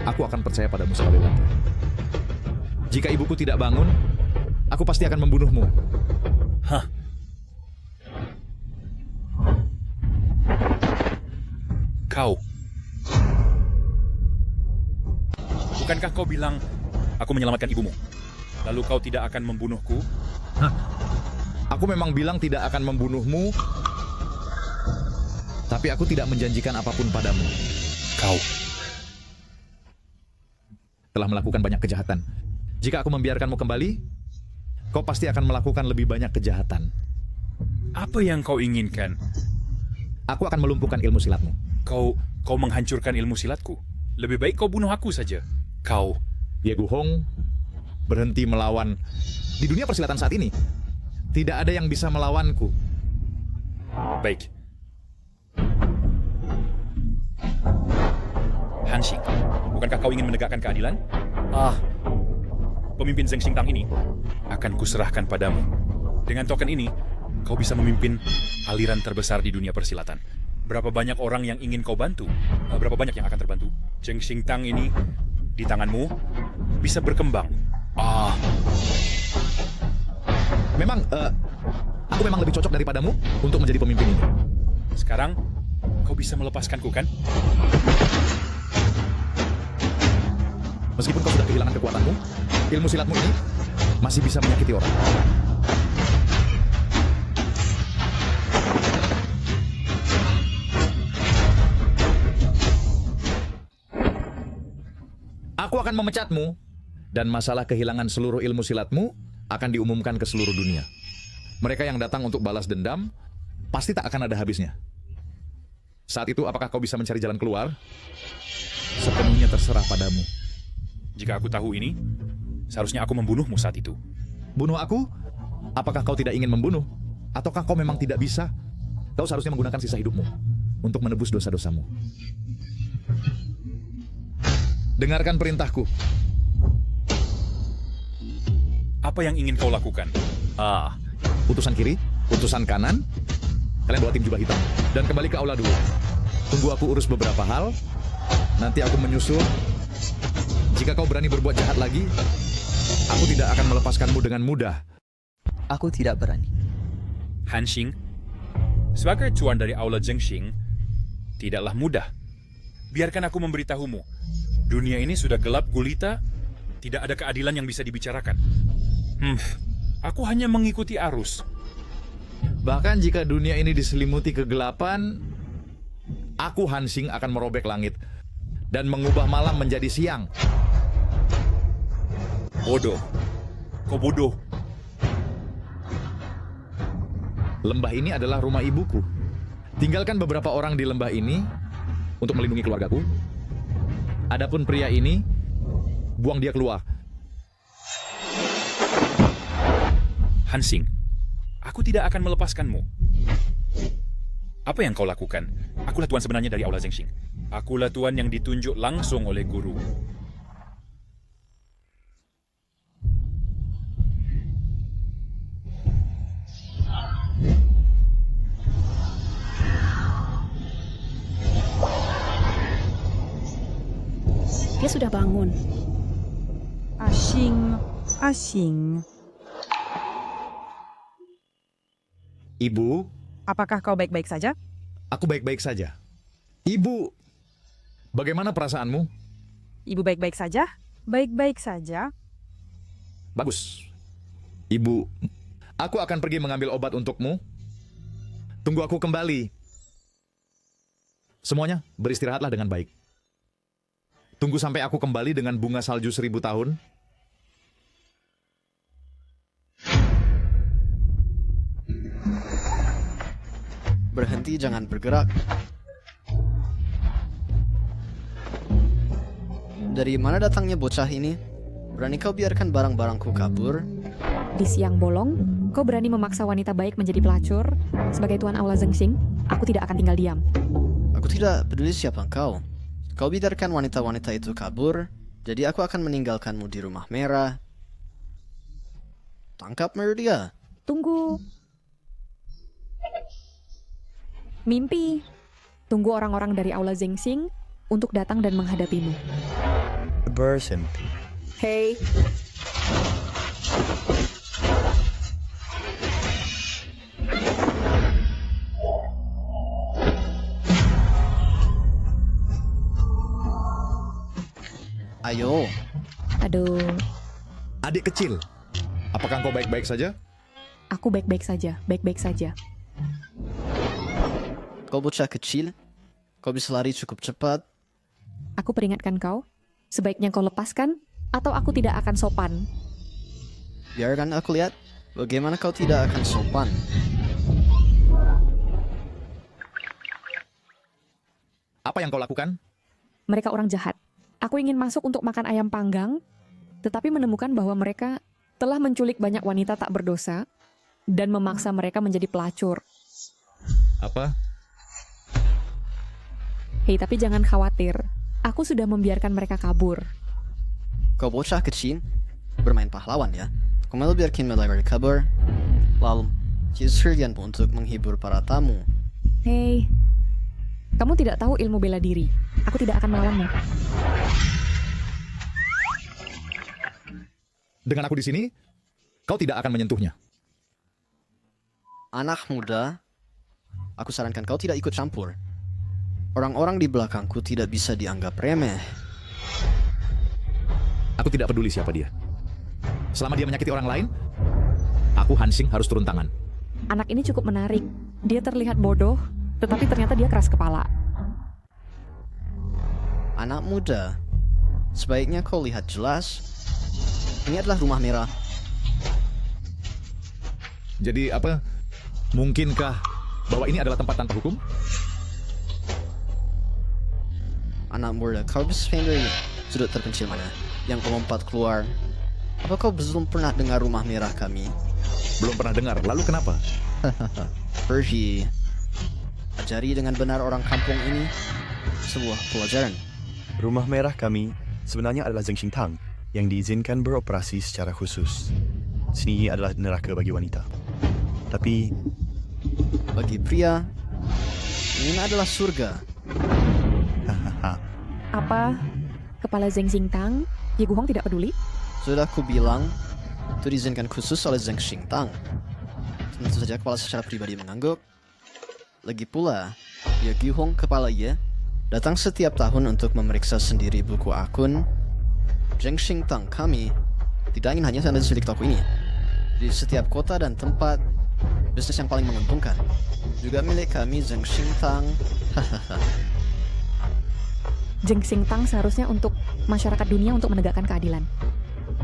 Aku akan percaya padamu sekali lagi. Jika ibuku tidak bangun, aku pasti akan membunuhmu. Hah? Kau. Bukankah kau bilang, aku menyelamatkan ibumu? Lalu kau tidak akan membunuhku? Hah? Aku memang bilang tidak akan membunuhmu, tapi aku tidak menjanjikan apapun padamu. Kau telah melakukan banyak kejahatan. Jika aku membiarkanmu kembali, kau pasti akan melakukan lebih banyak kejahatan. Apa yang kau inginkan? Aku akan melumpuhkan ilmu silatmu. Kau menghancurkan ilmu silatku. Lebih baik kau bunuh aku saja. Kau. Ye Guhong, berhenti melawan. Di dunia persilatan saat ini, tidak ada yang bisa melawanku. Baik. Hanxing, bukankah kau ingin menegakkan keadilan? Pemimpin Zheng Xingtang ini akan kuserahkan padamu. Dengan token ini, kau bisa memimpin aliran terbesar di dunia persilatan. Berapa banyak orang yang ingin kau bantu? Berapa banyak yang akan terbantu? Zheng Xingtang ini di tanganmu bisa berkembang. Aku memang lebih cocok daripadamu untuk menjadi pemimpin ini. Sekarang, kau bisa melepaskanku, kan? Meskipun kau sudah kehilangan kekuatanmu, ilmu silatmu ini masih bisa menyakiti orang. Aku akan memecatmu, dan masalah kehilangan seluruh ilmu silatmu akan diumumkan ke seluruh dunia. Mereka yang datang untuk balas dendam pasti tak akan ada habisnya. Saat itu, apakah kau bisa mencari jalan keluar? Sepenuhnya terserah padamu. Jika aku tahu ini, seharusnya aku membunuhmu saat itu. Bunuh aku? Apakah kau tidak ingin membunuh? Ataukah kau memang tidak bisa? Kau seharusnya menggunakan sisa hidupmu untuk menebus dosa-dosamu. Dengarkan perintahku. Apa yang ingin kau lakukan? Utusan kiri, Utusan kanan, kalian bawa tim jubah hitam. Dan kembali ke aula dulu. Tunggu aku urus beberapa hal, nanti aku menyusul. Jika kau berani berbuat jahat lagi, aku tidak akan melepaskanmu dengan mudah. Aku tidak berani. Han Xing, sebagai tuan dari aula Zhengxing, tidaklah mudah. Biarkan aku memberitahumu. Dunia ini sudah gelap gulita, tidak ada keadilan yang bisa dibicarakan. Aku hanya mengikuti arus. Bahkan jika dunia ini diselimuti kegelapan, aku Han Xing akan merobek langit dan mengubah malam menjadi siang. Bodoh. Kau bodoh. Lembah ini adalah rumah ibuku. Tinggalkan beberapa orang di lembah ini untuk melindungi keluargaku. Adapun pria ini, buang dia keluar. Han Xing, aku tidak akan melepaskanmu. Apa yang kau lakukan? Akulah tuan sebenarnya dari aula Zhengxing. Akulah tuan yang ditunjuk langsung oleh guru. Dia sudah bangun. Asing. Ibu, Apakah kau baik-baik saja? aku baik-baik saja. Ibu, bagaimana perasaanmu? Ibu baik-baik saja? Baik-baik saja. Bagus. Ibu, aku akan pergi mengambil obat untukmu. Tunggu aku kembali. Semuanya beristirahatlah dengan baik. Tunggu sampai aku kembali dengan bunga salju 1000 tahun. Berhenti, jangan bergerak. Dari mana datangnya bocah ini? Berani kau biarkan barang-barangku kabur? Di siang bolong, kau berani memaksa wanita baik menjadi pelacur? Sebagai tuan aula Zhengxing, aku tidak akan tinggal diam. Aku tidak peduli siapa kau. Kau biarkan wanita-wanita itu kabur, jadi aku akan meninggalkanmu di rumah merah. Tangkap dia. Tunggu. Mimpi. Tunggu orang-orang dari aula Zhengxing untuk datang dan menghadapimu. Berhenti. Hei. Ayo. Aduh. Adik kecil, apakah engkau baik-baik saja? Aku baik-baik saja, baik-baik saja. Kau bocah kecil, kau bisa lari cukup cepat. Aku peringatkan kau, sebaiknya kau lepaskan, atau aku tidak akan sopan. Biarkan aku lihat bagaimana kau tidak akan sopan. Apa yang kau lakukan? Mereka orang jahat. Aku ingin masuk untuk makan ayam panggang, tetapi menemukan bahwa mereka telah menculik banyak wanita tak berdosa dan memaksa mereka menjadi pelacur. Apa? Hei, tapi jangan khawatir. Aku sudah membiarkan mereka kabur. Kau bocah kecil, bermain pahlawan ya. Kau malah biarkan mereka kabur. Lalu, kalian untuk menghibur para tamu. Hei, kamu tidak tahu ilmu bela diri. Aku tidak akan melawanmu. Dengan aku di sini, kau tidak akan menyentuhnya. Anak muda, aku sarankan kau tidak ikut campur. Orang-orang di belakangku tidak bisa dianggap remeh. Aku tidak peduli siapa dia. Selama dia menyakiti orang lain, aku Han Xing harus turun tangan. Anak ini cukup menarik. Dia terlihat bodoh, tetapi ternyata dia keras kepala. Anak muda, sebaiknya kau lihat jelas. Ini adalah rumah merah. Jadi apa? Mungkinkah bahwa ini adalah tempat tanpa hukum? Anak muda, kau bisa sendiri sudut terpencil mana yang kau lompat keluar. Apa kau belum pernah dengar rumah merah kami? Belum pernah dengar. Lalu kenapa? Pergi. Ajari dengan benar orang kampung ini sebuah pelajaran. Rumah merah kami sebenarnya adalah Zhengxing Tang yang diizinkan beroperasi secara khusus. Sini adalah neraka bagi wanita. Tapi Bagi pria, ini adalah surga. Apa kepala Zheng Xingtang, Ye Guhong tidak peduli? Sudah aku bilang, itu diizinkan khusus oleh Zheng Xingtang. Tentu saja kepala secara pribadi mengangguk. Lagi pula, Ye Guhong kepala Ye datang setiap tahun untuk memeriksa sendiri buku akun. Zheng Xingtang kami tidak ingin hanya ada di toko ini. Di setiap kota dan tempat, bisnis yang paling menguntungkan juga milik kami Zheng Xingtang. Zheng Xingtang seharusnya untuk masyarakat dunia untuk menegakkan keadilan.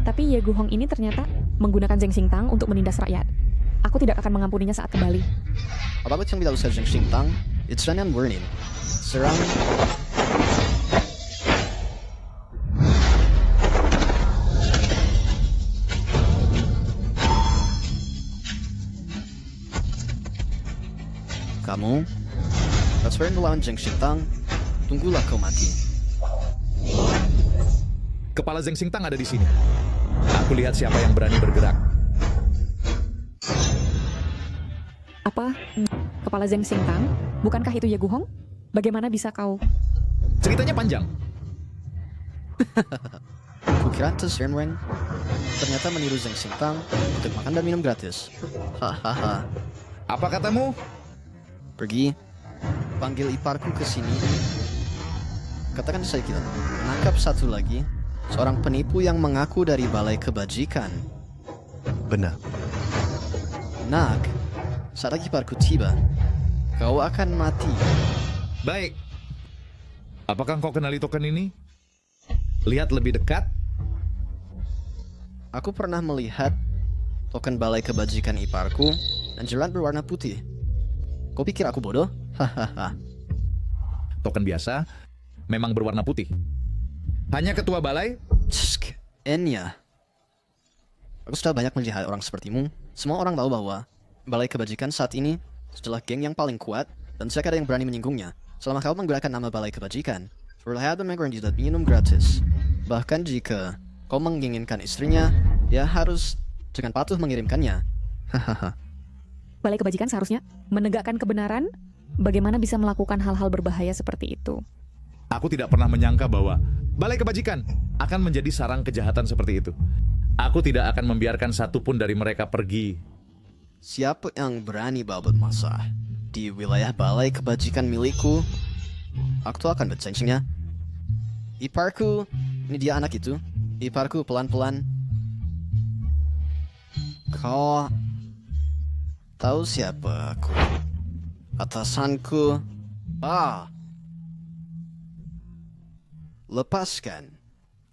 Tapi Ye Guhong ini ternyata menggunakan Zheng Xingtang untuk menindas rakyat. Aku tidak akan mengampuninya saat kembali. Apapun yang tidak usah Zheng Xingtang, it's an warning. Serang. Kamu, transferin melawan Zheng Xingtang, tunggulah kau mati. Kepala Zheng Xingtang ada di sini. Aku lihat siapa yang berani bergerak. Apa? Kepala Zheng Xingtang? Bukankah itu Ye Guhong? Bagaimana bisa kau? Ceritanya panjang. Kukira Tes Renwen ternyata meniru Zheng Xingtang untuk makan dan minum gratis. Hahaha. Apa katamu? Pergi, panggil iparku ke sini. Katakan saya kita menangkap satu lagi, seorang penipu yang mengaku dari Balai Kebajikan. benar. Nak, saat iparku tiba, kau akan mati. Baik. Apakah kau kenali token ini? Lihat lebih dekat. Aku pernah melihat token Balai Kebajikan iparku dan jerat berwarna putih. Kau pikir aku bodoh? Hahaha. Token biasa memang berwarna putih. Hanya ketua balai? Tsk, Enya. Aku sudah banyak melihat orang sepertimu. Semua orang tahu bahwa Balai Kebajikan saat ini adalah geng yang paling kuat dan tidak ada yang berani menyinggungnya. Selama kau menggunakan nama Balai Kebajikan, terlihat memegang dan minum gratis. Bahkan jika kau menginginkan istrinya, dia harus dengan patuh mengirimkannya. Hahaha. Balai Kebajikan seharusnya menegakkan kebenaran. Bagaimana bisa melakukan hal-hal berbahaya seperti itu? Aku tidak pernah menyangka bahwa Balai Kebajikan akan menjadi sarang kejahatan seperti itu. Aku tidak akan membiarkan satupun dari mereka pergi. Siapa yang berani babut masa di wilayah Balai Kebajikan milikku, aku akan bercencingnya. Iparku, ini dia anak itu. Iparku pelan-pelan. Kau tahu siapa aku? Atasanku. Lepaskan.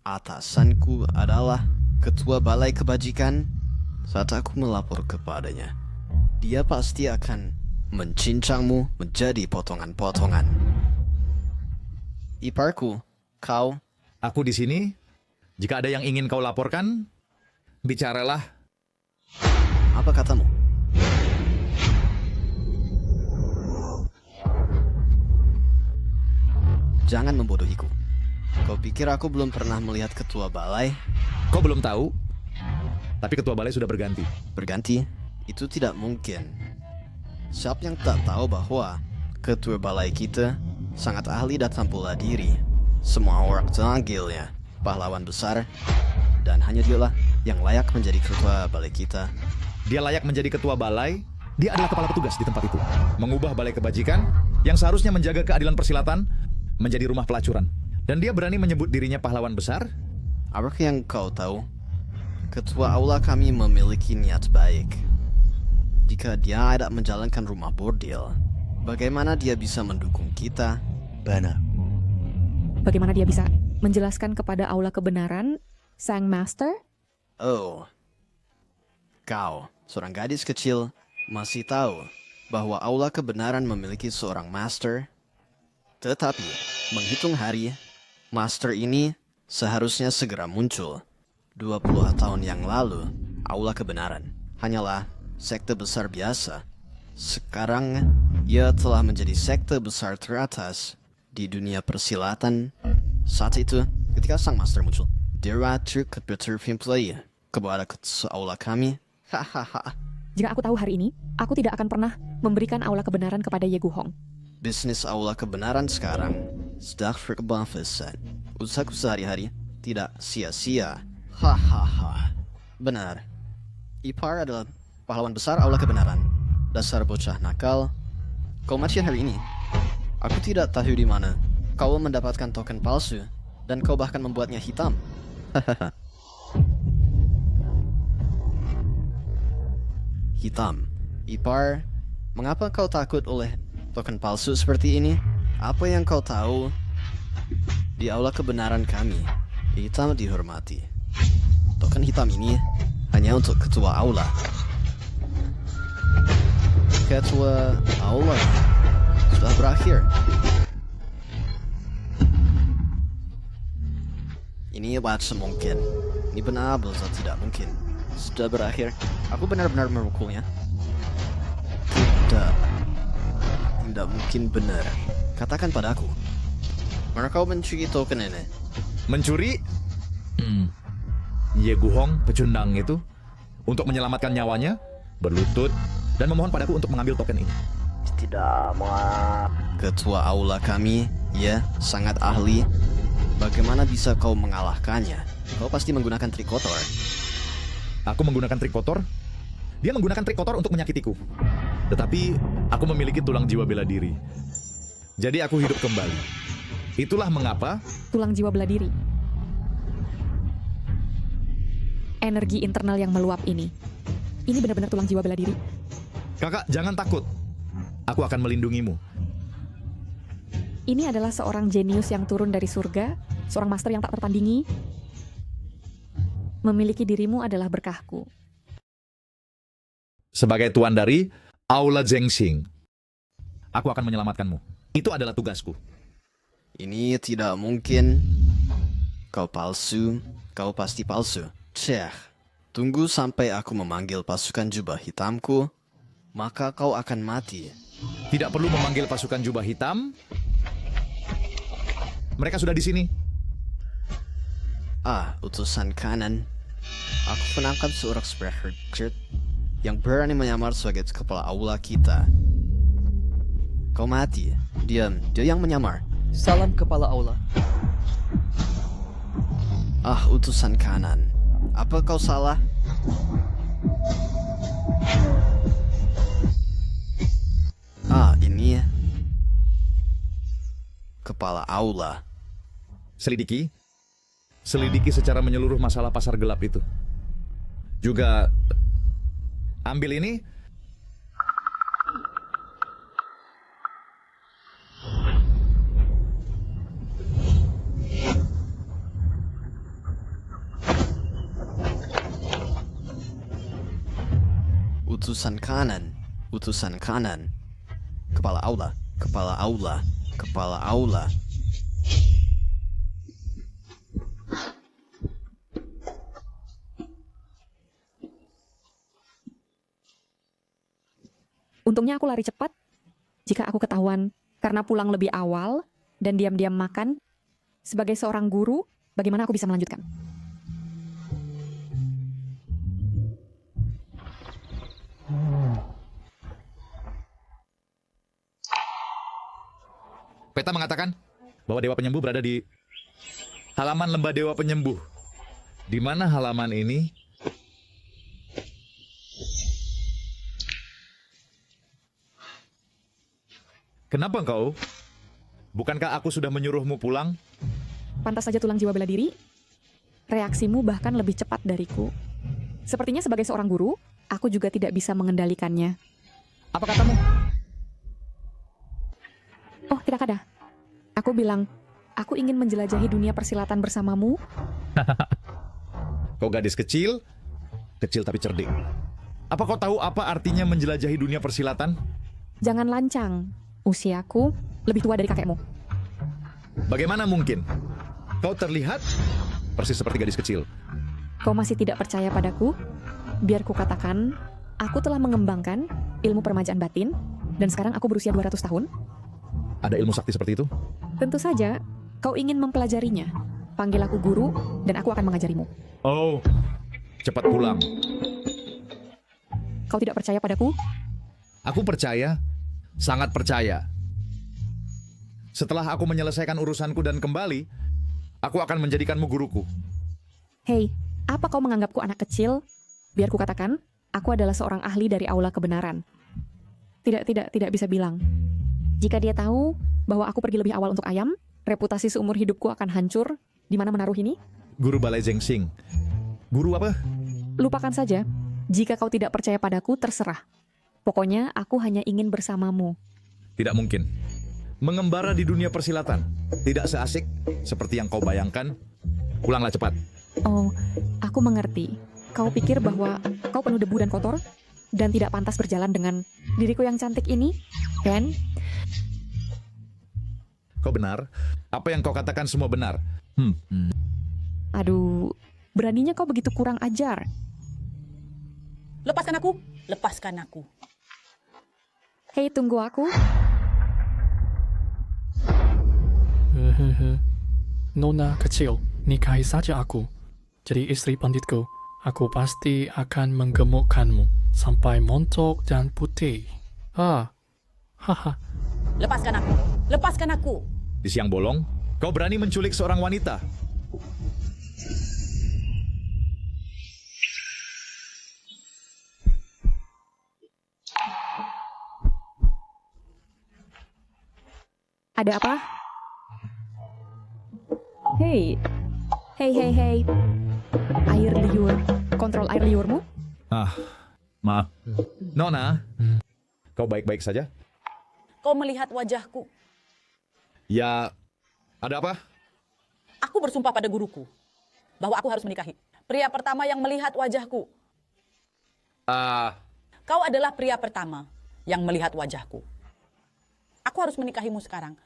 Atasanku adalah Ketua Balai Kebajikan. Saat aku melapor kepadanya, dia pasti akan mencincangmu menjadi potongan-potongan. Iparku, kau. Aku di sini. Jika ada yang ingin kau laporkan, bicaralah. Apa katamu? Jangan membodohiku. Kau pikir aku belum pernah melihat ketua balai? Kau belum tahu? Tapi ketua balai sudah berganti. Berganti? Itu tidak mungkin. Siapa yang tak tahu bahwa ketua balai kita sangat ahli dalam bela diri. Semua orang panggilnya pahlawan besar. Dan hanya dialah yang layak menjadi ketua balai kita. Dia layak menjadi ketua balai. Dia adalah kepala petugas di tempat itu. Mengubah Balai Kebajikan yang seharusnya menjaga keadilan persilatan menjadi rumah pelacuran. Dan dia berani menyebut dirinya pahlawan besar? Apakah yang kau tahu? Ketua aula kami memiliki niat baik. Jika dia tidak menjalankan rumah bordil, bagaimana dia bisa mendukung kita? Benar. Bagaimana dia bisa menjelaskan kepada aula kebenaran, Sang Master? Oh, kau, seorang gadis kecil, masih tahu bahwa aula kebenaran memiliki seorang master? Tetapi, menghitung hari, master ini seharusnya segera muncul. 20 tahun yang lalu, aula kebenaran hanyalah sekte besar biasa. Sekarang, ia telah menjadi sekte besar teratas di dunia persilatan. Saat itu, ketika sang master muncul, dia berterima kepada kepada aula kami. Hahaha, Jika aku tahu hari ini, aku tidak akan pernah memberikan aula kebenaran kepada Ye Guhong. Bisnis aula kebenaran sekarang sudah berkembang-pesat. Usahaku sehari-hari tidak sia-sia. Hahaha. Benar. Ipar adalah pahlawan besar aula kebenaran. Dasar bocah nakal. Kau mati hari ini. Aku tidak tahu di mana kau mendapatkan token palsu dan kau bahkan membuatnya hitam. Hahaha. Hitam. Ipar, mengapa kau takut oleh token palsu seperti ini? Apa yang kau tahu? Di aula kebenaran kami, hitam dihormati. Token hitam ini hanya untuk ketua aula. Ketua aula sudah berakhir. Ini baca mungkin. Ini benar-benar tidak mungkin. Sudah berakhir. Aku benar-benar memukulnya. Tidak mungkin benar. Katakan padaku. Mana kau mencuri token ini? Mencuri? Ye Guhong, pecundang itu, untuk menyelamatkan nyawanya, berlutut, dan memohon padaku untuk mengambil token ini. Tidak, Ketua aula kami, ya, sangat ahli. Bagaimana bisa kau mengalahkannya? Kau pasti menggunakan trik kotor. Aku menggunakan trik kotor? Dia menggunakan trik kotor untuk menyakitiku. Tetapi, aku memiliki tulang jiwa bela diri. Jadi aku hidup kembali. Itulah mengapa... Tulang jiwa bela diri. Energi internal yang meluap ini. Ini benar-benar tulang jiwa bela diri. Kakak, jangan takut. Aku akan melindungimu. Ini adalah seorang jenius yang turun dari surga, seorang master yang tak tertandingi. Memiliki dirimu adalah berkahku. Sebagai tuan dari Aula Zhengxing, aku akan menyelamatkanmu. Itu adalah tugasku. Ini tidak mungkin. Kau palsu. Kau pasti palsu. Ceh. Tunggu sampai aku memanggil pasukan jubah hitamku, maka kau akan mati. Tidak perlu memanggil pasukan jubah hitam. Mereka sudah di sini. Utusan kanan. Aku menangkap seorang Sprecher yang berani menyamar sebagai kepala aula kita. Kau mati. Dia yang menyamar. Salam kepala aula. Utusan kanan. Apa kau salah? Ini kepala aula. Selidiki secara menyeluruh masalah pasar gelap itu. Juga ambil ini. Utusan kanan. Kepala aula. Untungnya aku lari cepat. Jika aku ketahuan karena pulang lebih awal dan diam-diam makan, sebagai seorang guru, bagaimana aku bisa melanjutkan? Peta mengatakan bahwa Dewa Penyembuh berada di halaman Lembah Dewa Penyembuh. Di mana halaman ini? Kenapa kau? Bukankah aku sudah menyuruhmu pulang? Pantas saja tulang jiwa bela diri. Reaksimu bahkan lebih cepat dariku. Sepertinya sebagai seorang guru, aku juga tidak bisa mengendalikannya. Apa katamu? Oh, tidak ada. Aku bilang, aku ingin menjelajahi dunia persilatan bersamamu. Kau gadis kecil tapi cerdik. Apa kau tahu apa artinya menjelajahi dunia persilatan? Jangan lancang. Usiaku lebih tua dari kakekmu. Bagaimana mungkin? Kau terlihat persis seperti gadis kecil. Kau masih tidak percaya padaku? Biar ku katakan, aku telah mengembangkan ilmu permajaan batin, dan sekarang aku berusia 200 tahun. Ada ilmu sakti seperti itu? Tentu saja, kau ingin mempelajarinya. Panggil aku guru, dan aku akan mengajarimu. Oh, cepat pulang. Kau tidak percaya padaku? Aku percaya, sangat percaya. Setelah aku menyelesaikan urusanku dan kembali, aku akan menjadikanmu guruku. Hei, apa kau menganggapku anak kecil? Biar ku katakan, aku adalah seorang ahli dari aula kebenaran. Tidak bisa bilang. Jika dia tahu bahwa aku pergi lebih awal untuk ayam, reputasi seumur hidupku akan hancur. Di mana menaruh ini? Guru Balai Zhengxing. Guru apa? Lupakan saja. Jika kau tidak percaya padaku, terserah. Pokoknya aku hanya ingin bersamamu. Tidak mungkin. Mengembara di dunia persilatan tidak seasik seperti yang kau bayangkan. Pulanglah cepat. Oh, aku mengerti. Kau pikir bahwa kau penuh debu dan kotor dan tidak pantas berjalan dengan diriku yang cantik ini, kan? Kau benar. Apa yang kau katakan semua benar. Aduh, beraninya kau begitu kurang ajar. Lepaskan aku. Lepaskan aku. Hei, tunggu aku. Nona kecil, nikahi saja aku. Jadi istri panditku. Aku pasti akan menggemukkanmu sampai montok dan putih. Haha. Lepaskan aku. Lepaskan aku. Di siang bolong, kau berani menculik seorang wanita. Ada apa? Hei. Air liur. Kontrol air liurmu? Maaf. Nona, kau baik-baik saja? Kau melihat wajahku. Ya, ada apa? Aku bersumpah pada guruku bahwa aku harus menikahi pria pertama yang melihat wajahku. Kau adalah pria pertama yang melihat wajahku. Aku harus menikahimu sekarang.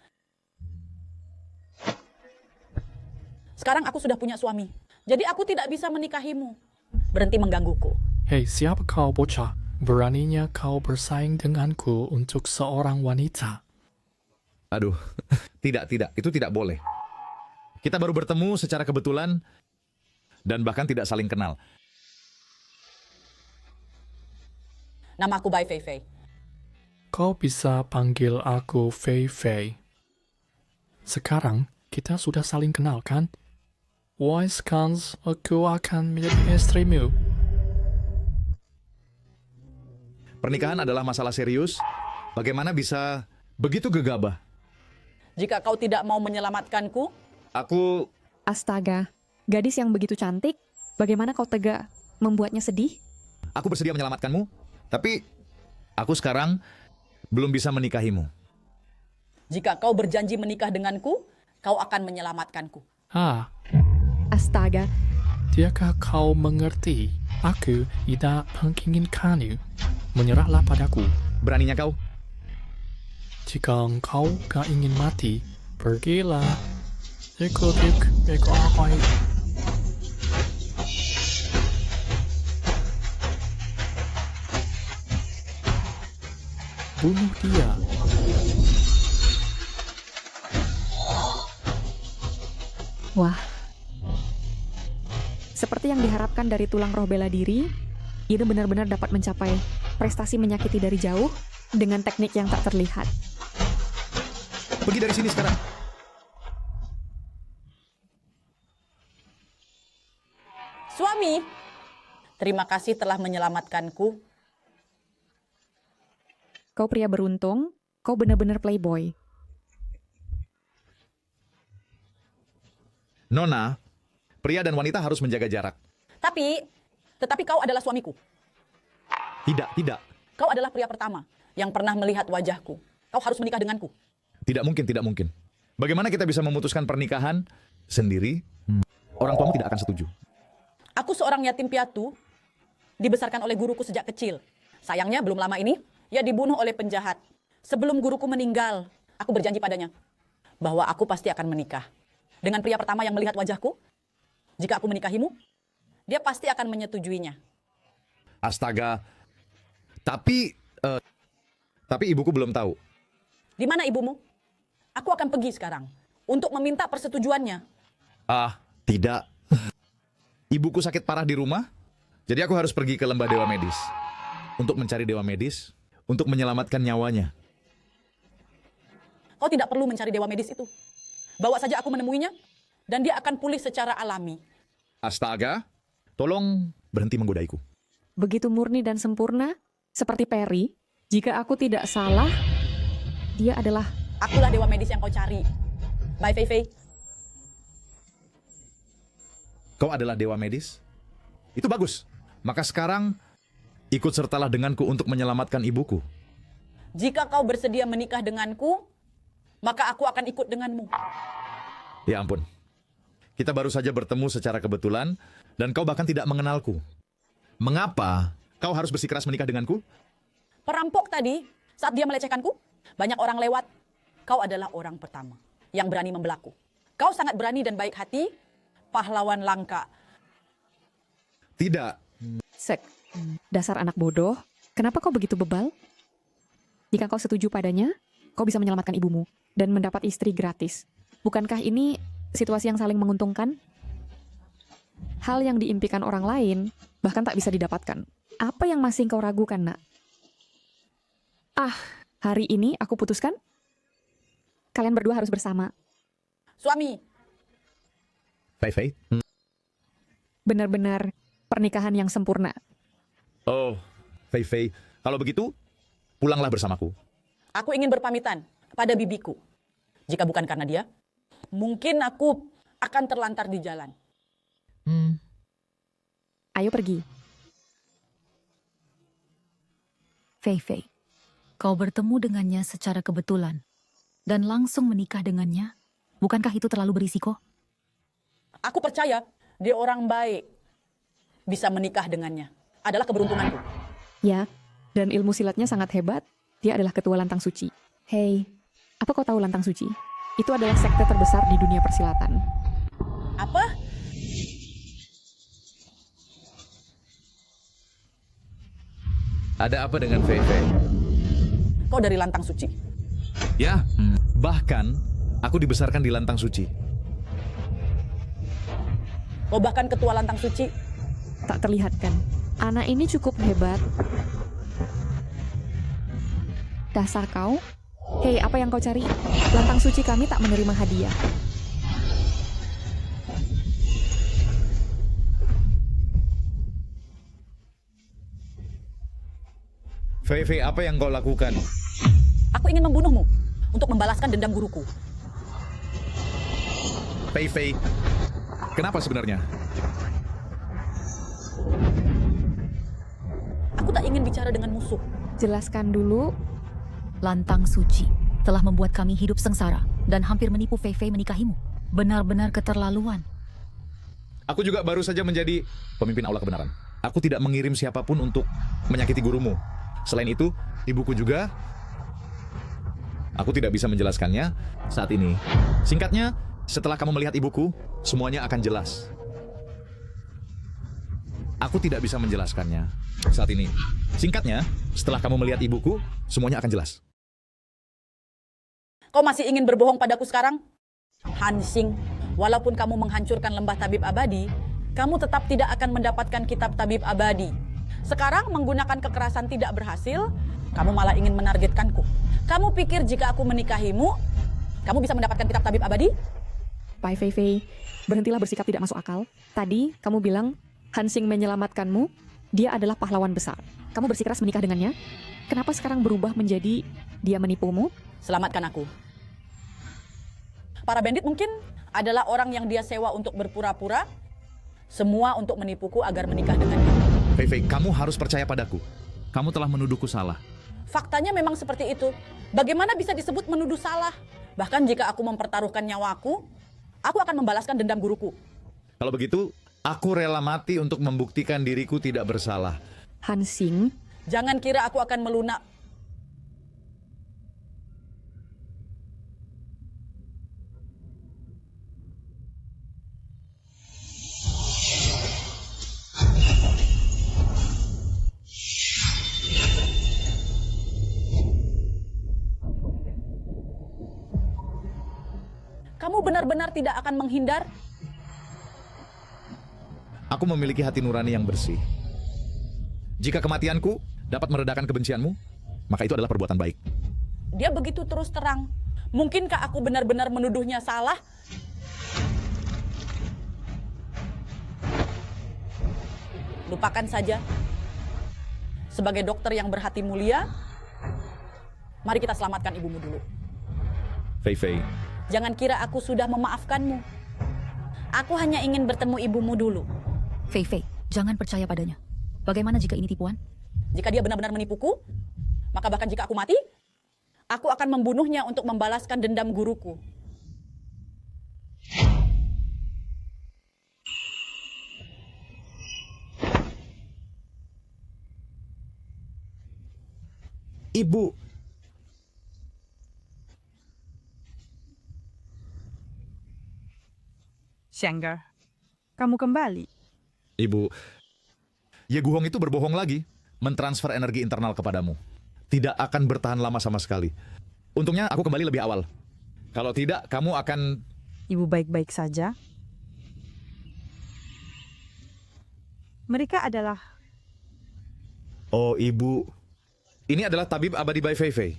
Sekarang aku sudah punya suami. Jadi aku tidak bisa menikahimu. Berhenti menggangguku. Hei, siapa kau bocah? Beraninya kau bersaing denganku untuk seorang wanita. Aduh, tidak. Itu tidak boleh. Kita baru bertemu secara kebetulan dan bahkan tidak saling kenal. Nama aku Bai Fei Fei. Kau bisa panggil aku Fei Fei. Sekarang kita sudah saling kenal, kan? Sekarang aku akan menjadi istrimu. Pernikahan adalah masalah serius. Bagaimana bisa begitu gegabah? Jika kau tidak mau menyelamatkanku, aku... Astaga, gadis yang begitu cantik, bagaimana kau tega membuatnya sedih? Aku bersedia menyelamatkanmu, tapi aku sekarang belum bisa menikahimu. Jika kau berjanji menikah denganku, kau akan menyelamatkanku. Astaga. Tidakkah kau mengerti? Aku tidak menginginkanmu. Menyerahlah padaku. Beraninya kau? Jika engkau gak ingin mati, pergilah. Ikut aku. Bunuh dia. Wah. Seperti yang diharapkan dari tulang roh bela diri, ini benar-benar dapat mencapai prestasi menyakiti dari jauh dengan teknik yang tak terlihat. Pergi dari sini sekarang. Suami, terima kasih telah menyelamatkanku. Kau pria beruntung, kau benar-benar playboy. Nona, pria dan wanita harus menjaga jarak. Tetapi kau adalah suamiku. Tidak. Kau adalah pria pertama yang pernah melihat wajahku. Kau harus menikah denganku. Tidak mungkin. Bagaimana kita bisa memutuskan pernikahan sendiri? Orang tuamu tidak akan setuju. Aku seorang yatim piatu, dibesarkan oleh guruku sejak kecil. Sayangnya belum lama ini, ia dibunuh oleh penjahat. Sebelum guruku meninggal, aku berjanji padanya bahwa aku pasti akan menikah dengan pria pertama yang melihat wajahku. Jika aku menikahimu, dia pasti akan menyetujuinya. Astaga. Tapi ibuku belum tahu. Di mana ibumu? Aku akan pergi sekarang untuk meminta persetujuannya. Tidak. Ibuku sakit parah di rumah, jadi aku harus pergi ke lembah dewa medis. untuk mencari dewa medis, untuk menyelamatkan nyawanya. Kau tidak perlu mencari dewa medis itu. Bawa saja aku menemuinya, dan dia akan pulih secara alami. Astaga, tolong berhenti menggodaiku. Begitu murni dan sempurna, seperti Perry, jika aku tidak salah, dia adalah... Akulah dewa medis yang kau cari. Bye, Fei Fei. Kau adalah dewa medis? Itu bagus. Maka sekarang, ikut sertalah denganku untuk menyelamatkan ibuku. Jika kau bersedia menikah denganku, maka aku akan ikut denganmu. Ya ampun. Kita baru saja bertemu secara kebetulan, dan kau bahkan tidak mengenalku. Mengapa kau harus bersikeras menikah denganku? Perampok tadi, saat dia melecehkanku, banyak orang lewat. Kau adalah orang pertama yang berani membelaku. Kau sangat berani dan baik hati, pahlawan langka. Tidak. Sek, dasar anak bodoh, kenapa kau begitu bebal? Jika kau setuju padanya, kau bisa menyelamatkan ibumu dan mendapat istri gratis. Bukankah ini situasi yang saling menguntungkan? Hal yang diimpikan orang lain bahkan tak bisa didapatkan. Apa yang masih kau ragukan, nak? Hari ini aku putuskan, kalian berdua harus bersama. Suami. Fei Fei. Benar-benar pernikahan yang sempurna. Oh, Fei Fei. Kalau begitu, pulanglah bersamaku. Aku ingin berpamitan pada bibiku. Jika bukan karena dia, mungkin aku akan terlantar di jalan. Ayo pergi. Fei Fei, kau bertemu dengannya secara kebetulan dan langsung menikah dengannya. Bukankah itu terlalu berisiko? Aku percaya dia orang baik. Bisa menikah dengannya. Adalah keberuntunganku. Ya, dan ilmu silatnya sangat hebat. Dia adalah ketua Lantang Suci. Hei, apa kau tahu Lantang Suci? Itu adalah sekte terbesar di dunia persilatan. Apa? Ada apa dengan Fei Fei? Kau dari Lantang Suci? Ya, bahkan aku dibesarkan di Lantang Suci. Kau bahkan ketua Lantang Suci? Tak terlihat kan? Anak ini cukup hebat. Dasar kau. Hei, apa yang kau cari? Lantang Suci kami tak menerima hadiah. Fei Fei, apa yang kau lakukan? Aku ingin membunuhmu untuk membalaskan dendam guruku. Fei Fei, kenapa sebenarnya? Aku tak ingin bicara dengan musuh. Jelaskan dulu. Lantang Suci telah membuat kami hidup sengsara dan hampir menipu Fei Fei menikahimu. Benar-benar keterlaluan. Aku juga baru saja menjadi pemimpin aula kebenaran. Aku tidak mengirim siapapun untuk menyakiti gurumu. Selain itu, ibuku juga. Aku tidak bisa menjelaskannya saat ini. Singkatnya, setelah kamu melihat ibuku, semuanya akan jelas. Aku tidak bisa menjelaskannya saat ini. Singkatnya, setelah kamu melihat ibuku, semuanya akan jelas. Kau masih ingin berbohong padaku sekarang? Hansing, walaupun kamu menghancurkan lembah tabib abadi, kamu tetap tidak akan mendapatkan kitab tabib abadi. Sekarang menggunakan kekerasan tidak berhasil, kamu malah ingin menargetkanku. Kamu pikir jika aku menikahimu, kamu bisa mendapatkan kitab tabib abadi? Pai Fei Fei, berhentilah bersikap tidak masuk akal. Tadi kamu bilang Hansing menyelamatkanmu, dia adalah pahlawan besar. Kamu bersikeras menikah dengannya. Kenapa sekarang berubah menjadi dia menipumu? Selamatkan aku. Para bandit mungkin adalah orang yang dia sewa untuk berpura-pura, semua untuk menipuku agar menikah dengannya. Fei Fei, kamu harus percaya padaku. Kamu telah menuduhku salah. Faktanya memang seperti itu. Bagaimana bisa disebut menuduh salah? Bahkan jika aku mempertaruhkan nyawaku, aku akan membalaskan dendam guruku. Kalau begitu, aku rela mati untuk membuktikan diriku tidak bersalah. Hansing, jangan kira aku akan melunak. Kamu benar-benar tidak akan menghindar? Aku memiliki hati nurani yang bersih. Jika kematianku dapat meredakan kebencianmu, maka itu adalah perbuatan baik. Dia begitu terus terang. Mungkinkah aku benar-benar menuduhnya salah? Lupakan saja. Sebagai dokter yang berhati mulia, mari kita selamatkan ibumu dulu. Fei Fei, Jangan kira aku sudah memaafkanmu. Aku hanya ingin bertemu ibumu dulu. Fei Fei, jangan percaya padanya. Bagaimana jika ini tipuan? Jika dia benar-benar menipuku, maka bahkan jika aku mati, aku akan membunuhnya untuk membalaskan dendam guruku. Ibu. Shengger, kamu kembali. Ibu, Ye Guhong itu berbohong lagi, mentransfer energi internal kepadamu. Tidak akan bertahan lama sama sekali. Untungnya aku kembali lebih awal. Kalau tidak, kamu akan... Ibu baik-baik saja. Mereka adalah... Oh, Ibu. Ini adalah tabib abadi Bai Fei Fei.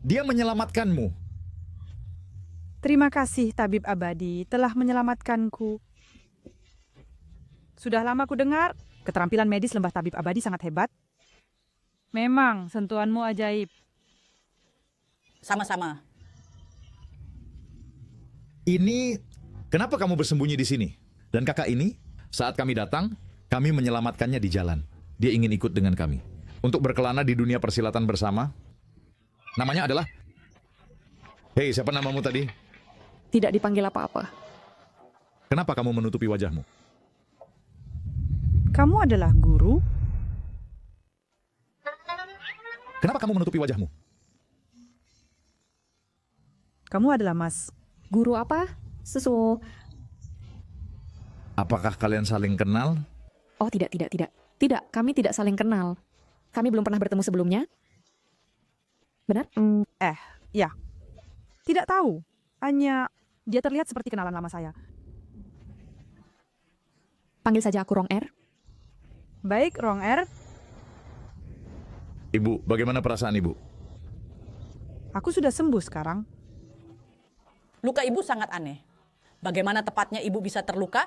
Dia menyelamatkanmu. Terima kasih, tabib abadi, telah menyelamatkanku. Sudah lama ku dengar, keterampilan medis lembah tabib abadi sangat hebat. Memang, sentuhanmu ajaib. Sama-sama. Ini, kenapa kamu bersembunyi di sini? Dan kakak ini, saat kami datang, kami menyelamatkannya di jalan. Dia ingin ikut dengan kami. Untuk berkelana di dunia persilatan bersama. Namanya adalah... Hei, siapa namamu tadi? Tidak dipanggil apa-apa. Kenapa kamu menutupi wajahmu? Kamu adalah guru? Kenapa kamu menutupi wajahmu? Kamu adalah Mas. Guru apa? Apakah kalian saling kenal? Oh, tidak. Tidak, kami tidak saling kenal. Kami belum pernah bertemu sebelumnya. Benar? Ya. Tidak tahu. Hanya dia terlihat seperti kenalan lama saya. Panggil saja aku Rong Er. Baik, Rong Er. Ibu, bagaimana perasaan ibu? Aku sudah sembuh sekarang. Luka ibu sangat aneh. Bagaimana tepatnya ibu bisa terluka?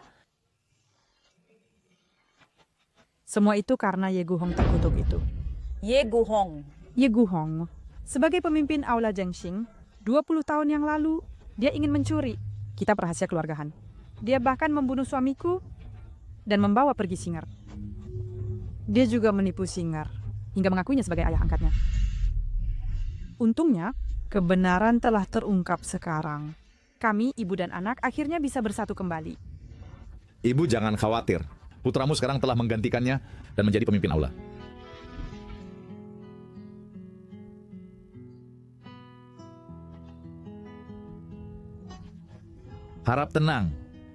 Semua itu karena Ye Guhong terkutuk itu. Ye Guhong. Ye Guhong, sebagai pemimpin Aula Zhengxing, 20 tahun yang lalu, dia ingin mencuri kitab rahasia keluarga Han. Dia bahkan membunuh suamiku dan membawa pergi Singer. Dia juga menipu Singer, hingga mengakuinya sebagai ayah angkatnya. Untungnya, kebenaran telah terungkap sekarang. Kami, ibu dan anak, akhirnya bisa bersatu kembali. Ibu jangan khawatir. Putramu sekarang telah menggantikannya dan menjadi pemimpin aula. Harap tenang.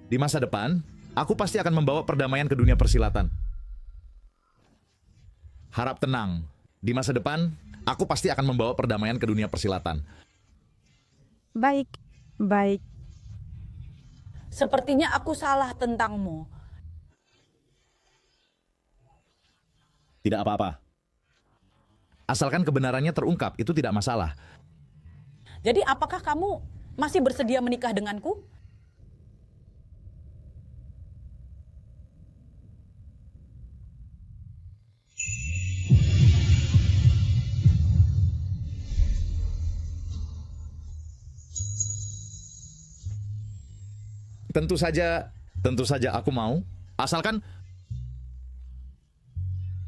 Di masa depan, aku pasti akan membawa perdamaian ke dunia persilatan. Harap tenang. Di masa depan, aku pasti akan membawa perdamaian ke dunia persilatan. Baik. Sepertinya aku salah tentangmu. Tidak apa-apa. Asalkan kebenarannya terungkap, itu tidak masalah. Jadi apakah kamu masih bersedia menikah denganku? Tentu saja aku mau, asalkan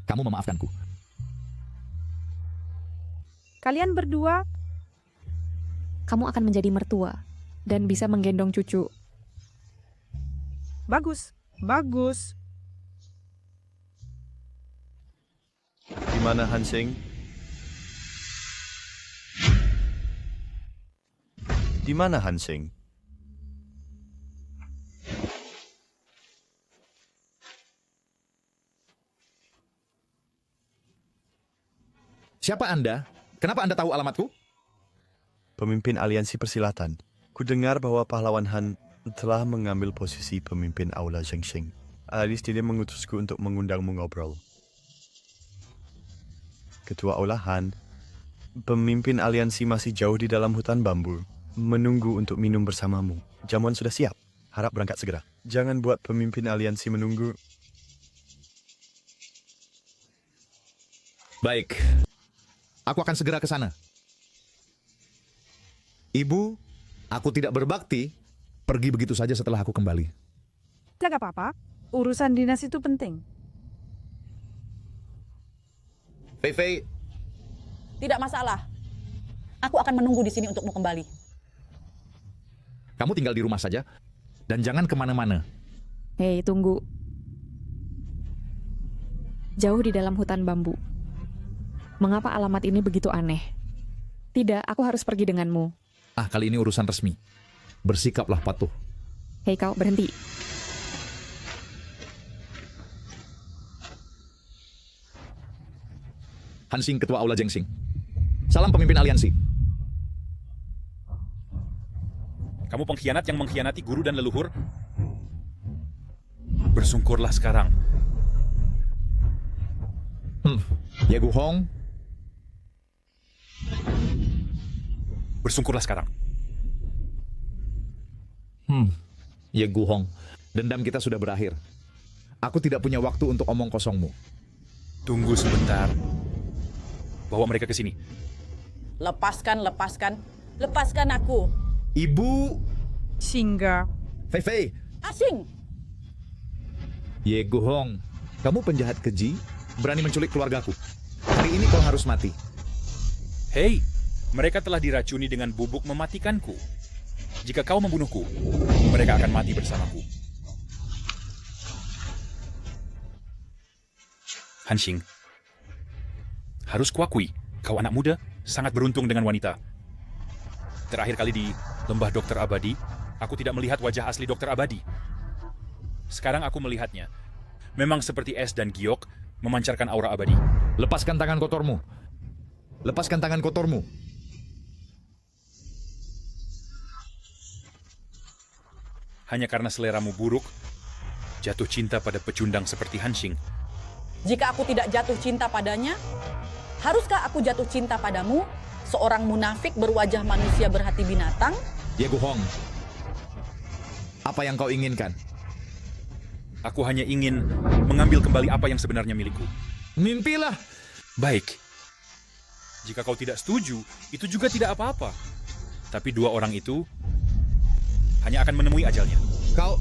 kamu memaafkanku. Kalian berdua, kamu akan menjadi mertua dan bisa menggendong cucu. Bagus. Di mana Hansing? Di mana Hansing? Siapa Anda? Kenapa Anda tahu alamatku? Pemimpin aliansi persilatan. Ku dengar bahwa pahlawan Han telah mengambil posisi pemimpin Aula Zhengxing. Alice tidak mengutusku untuk mengundangmu ngobrol. Ketua Aula Han, pemimpin aliansi masih jauh di dalam hutan bambu, menunggu untuk minum bersamamu. Jamuan sudah siap. Harap berangkat segera. Jangan buat pemimpin aliansi menunggu. Baik. Aku akan segera ke sana. Ibu, aku tidak berbakti. Pergi begitu saja setelah aku kembali. Tidak apa-apa. Urusan dinas itu penting. Fei Fei. Tidak masalah. Aku akan menunggu di sini untukmu kembali. Kamu tinggal di rumah saja. Dan jangan kemana-mana. Hei, tunggu. Jauh di dalam hutan bambu. Mengapa alamat ini begitu aneh? Tidak, aku harus pergi denganmu. Ah, kali ini urusan resmi. Bersikaplah patuh. Hei kau, berhenti. Hansing, Ketua Aula Zhengxing. Salam pemimpin aliansi. Kamu pengkhianat yang mengkhianati guru dan leluhur. Bersungkurlah sekarang. Ye Guhong. Bersungkurlah sekarang. Ye Guhong. Dendam kita sudah berakhir. Aku tidak punya waktu untuk omong kosongmu. Tunggu sebentar. Bawa mereka ke sini. Lepaskan aku. Ibu. Singa. Fei Fei. Asing. Ye Guhong. Kamu penjahat keji, berani menculik keluargaku. Hari ini kau harus mati. Hei, mereka telah diracuni dengan bubuk mematikanku. Jika kau membunuhku, mereka akan mati bersamaku. Hansing, harus kuakui, kau anak muda sangat beruntung dengan wanita. Terakhir kali di Lembah Dokter Abadi, aku tidak melihat wajah asli Dokter Abadi. Sekarang aku melihatnya. Memang seperti es dan giok memancarkan aura abadi. Lepaskan tangan kotormu. Lepaskan tangan kotormu. Hanya karena seleramu buruk, jatuh cinta pada pecundang seperti Hansing. Jika aku tidak jatuh cinta padanya, haruskah aku jatuh cinta padamu, seorang munafik berwajah manusia berhati binatang? Ye Guhong, apa yang kau inginkan? Aku hanya ingin mengambil kembali apa yang sebenarnya milikku. Mimpilah. Baik. Jika kau tidak setuju, itu juga tidak apa-apa. Tapi dua orang itu hanya akan menemui ajalnya. Kau...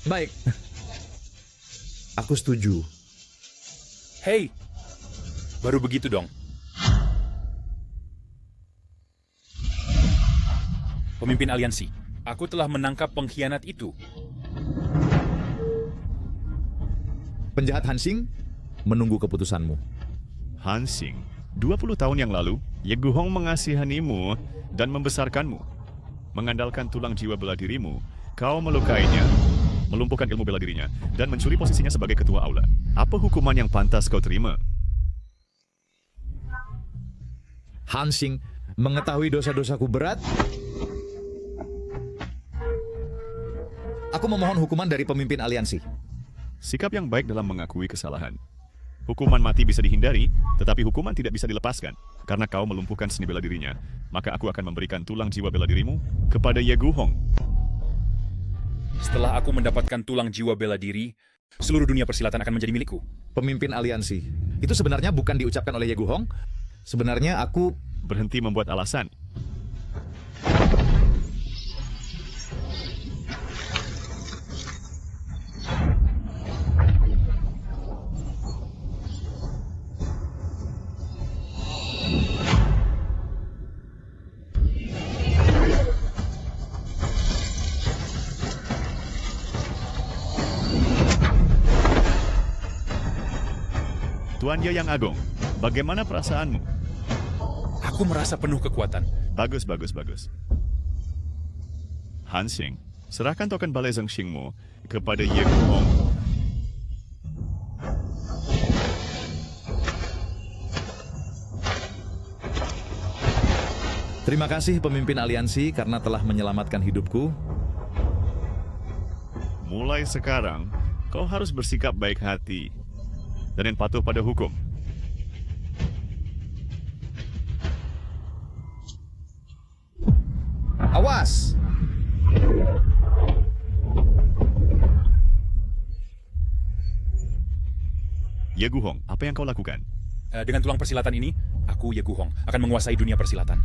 Baik. Aku setuju. Hei, baru begitu dong. Pemimpin aliansi, aku telah menangkap pengkhianat itu. Penjahat Hansing menunggu keputusanmu. Hansing, 20 tahun yang lalu, Ye Guhong mengasihanimu dan membesarkanmu. Mengandalkan tulang jiwa bela dirimu, kau melukainya, melumpuhkan ilmu bela dirinya, dan mencuri posisinya sebagai ketua aula. Apa hukuman yang pantas kau terima? Hansing mengetahui dosa-dosaku berat. Aku memohon hukuman dari pemimpin aliansi. Sikap yang baik dalam mengakui kesalahan. Hukuman mati bisa dihindari, tetapi hukuman tidak bisa dilepaskan. Karena kau melumpuhkan seni bela dirinya, maka aku akan memberikan tulang jiwa bela dirimu kepada Ye Guhong. Setelah aku mendapatkan tulang jiwa bela diri, seluruh dunia persilatan akan menjadi milikku. Pemimpin aliansi. Itu sebenarnya bukan diucapkan oleh Ye Guhong. Sebenarnya aku... Berhenti membuat alasan. Tuan Ye yang Agung, bagaimana perasaanmu? Aku merasa penuh kekuatan. Bagus. Hansing, serahkan token balai Zhengxingmu kepada Ye Guhong. Terima kasih pemimpin aliansi karena telah menyelamatkan hidupku. Mulai sekarang, kau harus bersikap baik hati dan patuh pada hukum. Awas! Ye Guhong, apa yang kau lakukan? Dengan tulang persilatan ini, aku Ye Guhong akan menguasai dunia persilatan.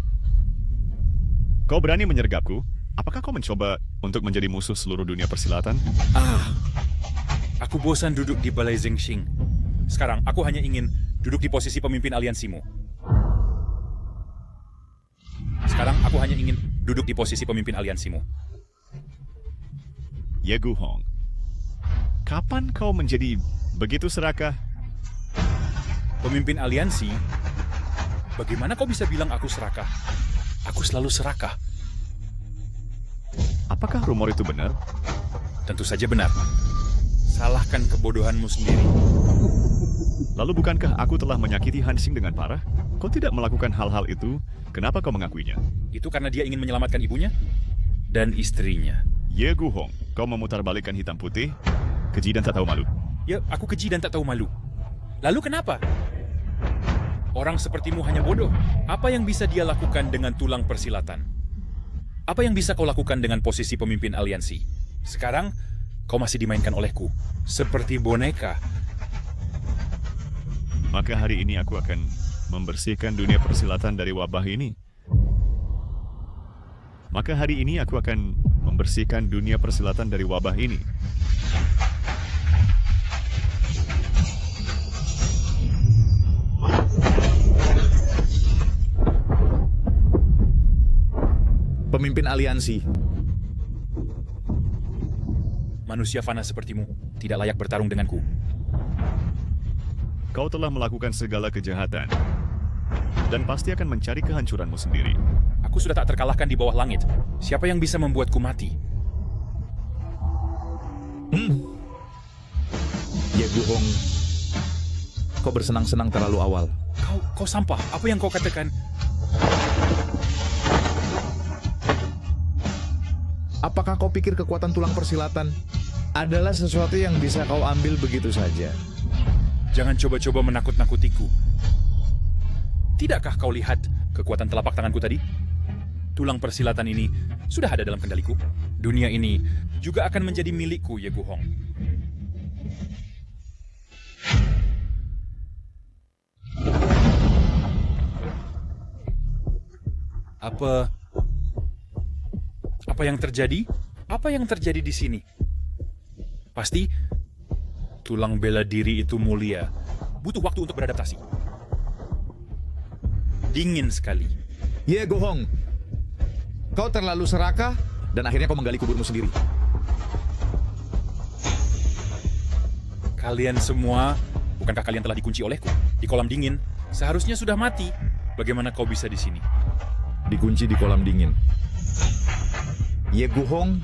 Kau berani menyergapku? Apakah kau mencoba untuk menjadi musuh seluruh dunia persilatan? Aku bosan duduk di balai Zhengxing. Sekarang, aku hanya ingin duduk di posisi pemimpin aliansimu. Ye Guhong, kapan kau menjadi begitu serakah? Pemimpin aliansi? Bagaimana kau bisa bilang aku serakah? Aku selalu serakah. Apakah rumor itu benar? Tentu saja benar. Salahkan kebodohanmu sendiri. Lalu bukankah aku telah menyakiti Hansing dengan parah? Kau tidak melakukan hal-hal itu, kenapa kau mengakuinya? Itu karena dia ingin menyelamatkan ibunya dan istrinya. Ye Guhong, kau memutarbalikkan hitam putih, keji dan tak tahu malu. Ya, aku keji dan tak tahu malu. Lalu kenapa? Orang sepertimu hanya bodoh. Apa yang bisa dia lakukan dengan tulang persilatan? Apa yang bisa kau lakukan dengan posisi pemimpin aliansi? Sekarang, kau masih dimainkan olehku. Seperti boneka. Maka hari ini aku akan membersihkan dunia persilatan dari wabah ini. Pemimpin aliansi. Manusia fana sepertimu tidak layak bertarung denganku. Kau telah melakukan segala kejahatan dan pasti akan mencari kehancuranmu sendiri. Aku sudah tak terkalahkan di bawah langit. Siapa yang bisa membuatku mati? Ye Guhong, kau bersenang-senang terlalu awal. Kau sampah. Apa yang kau katakan? Apakah kau pikir kekuatan tulang persilatan adalah sesuatu yang bisa kau ambil begitu saja? Jangan coba-coba menakut-nakutiku. Tidakkah kau lihat kekuatan telapak tanganku tadi? Tulang persilatan ini sudah ada dalam kendaliku. Dunia ini juga akan menjadi milikku, Ye Guhong. Apa yang terjadi? Apa yang terjadi di sini? Pasti tulang bela diri itu mulia. Butuh waktu untuk beradaptasi. Dingin sekali. Ye Guhong, kau terlalu serakah dan akhirnya kau menggali kuburmu sendiri. Kalian semua, bukankah kalian telah dikunci olehku? Di kolam dingin, seharusnya sudah mati. Bagaimana kau bisa di sini? Dikunci di kolam dingin. Ye Guhong,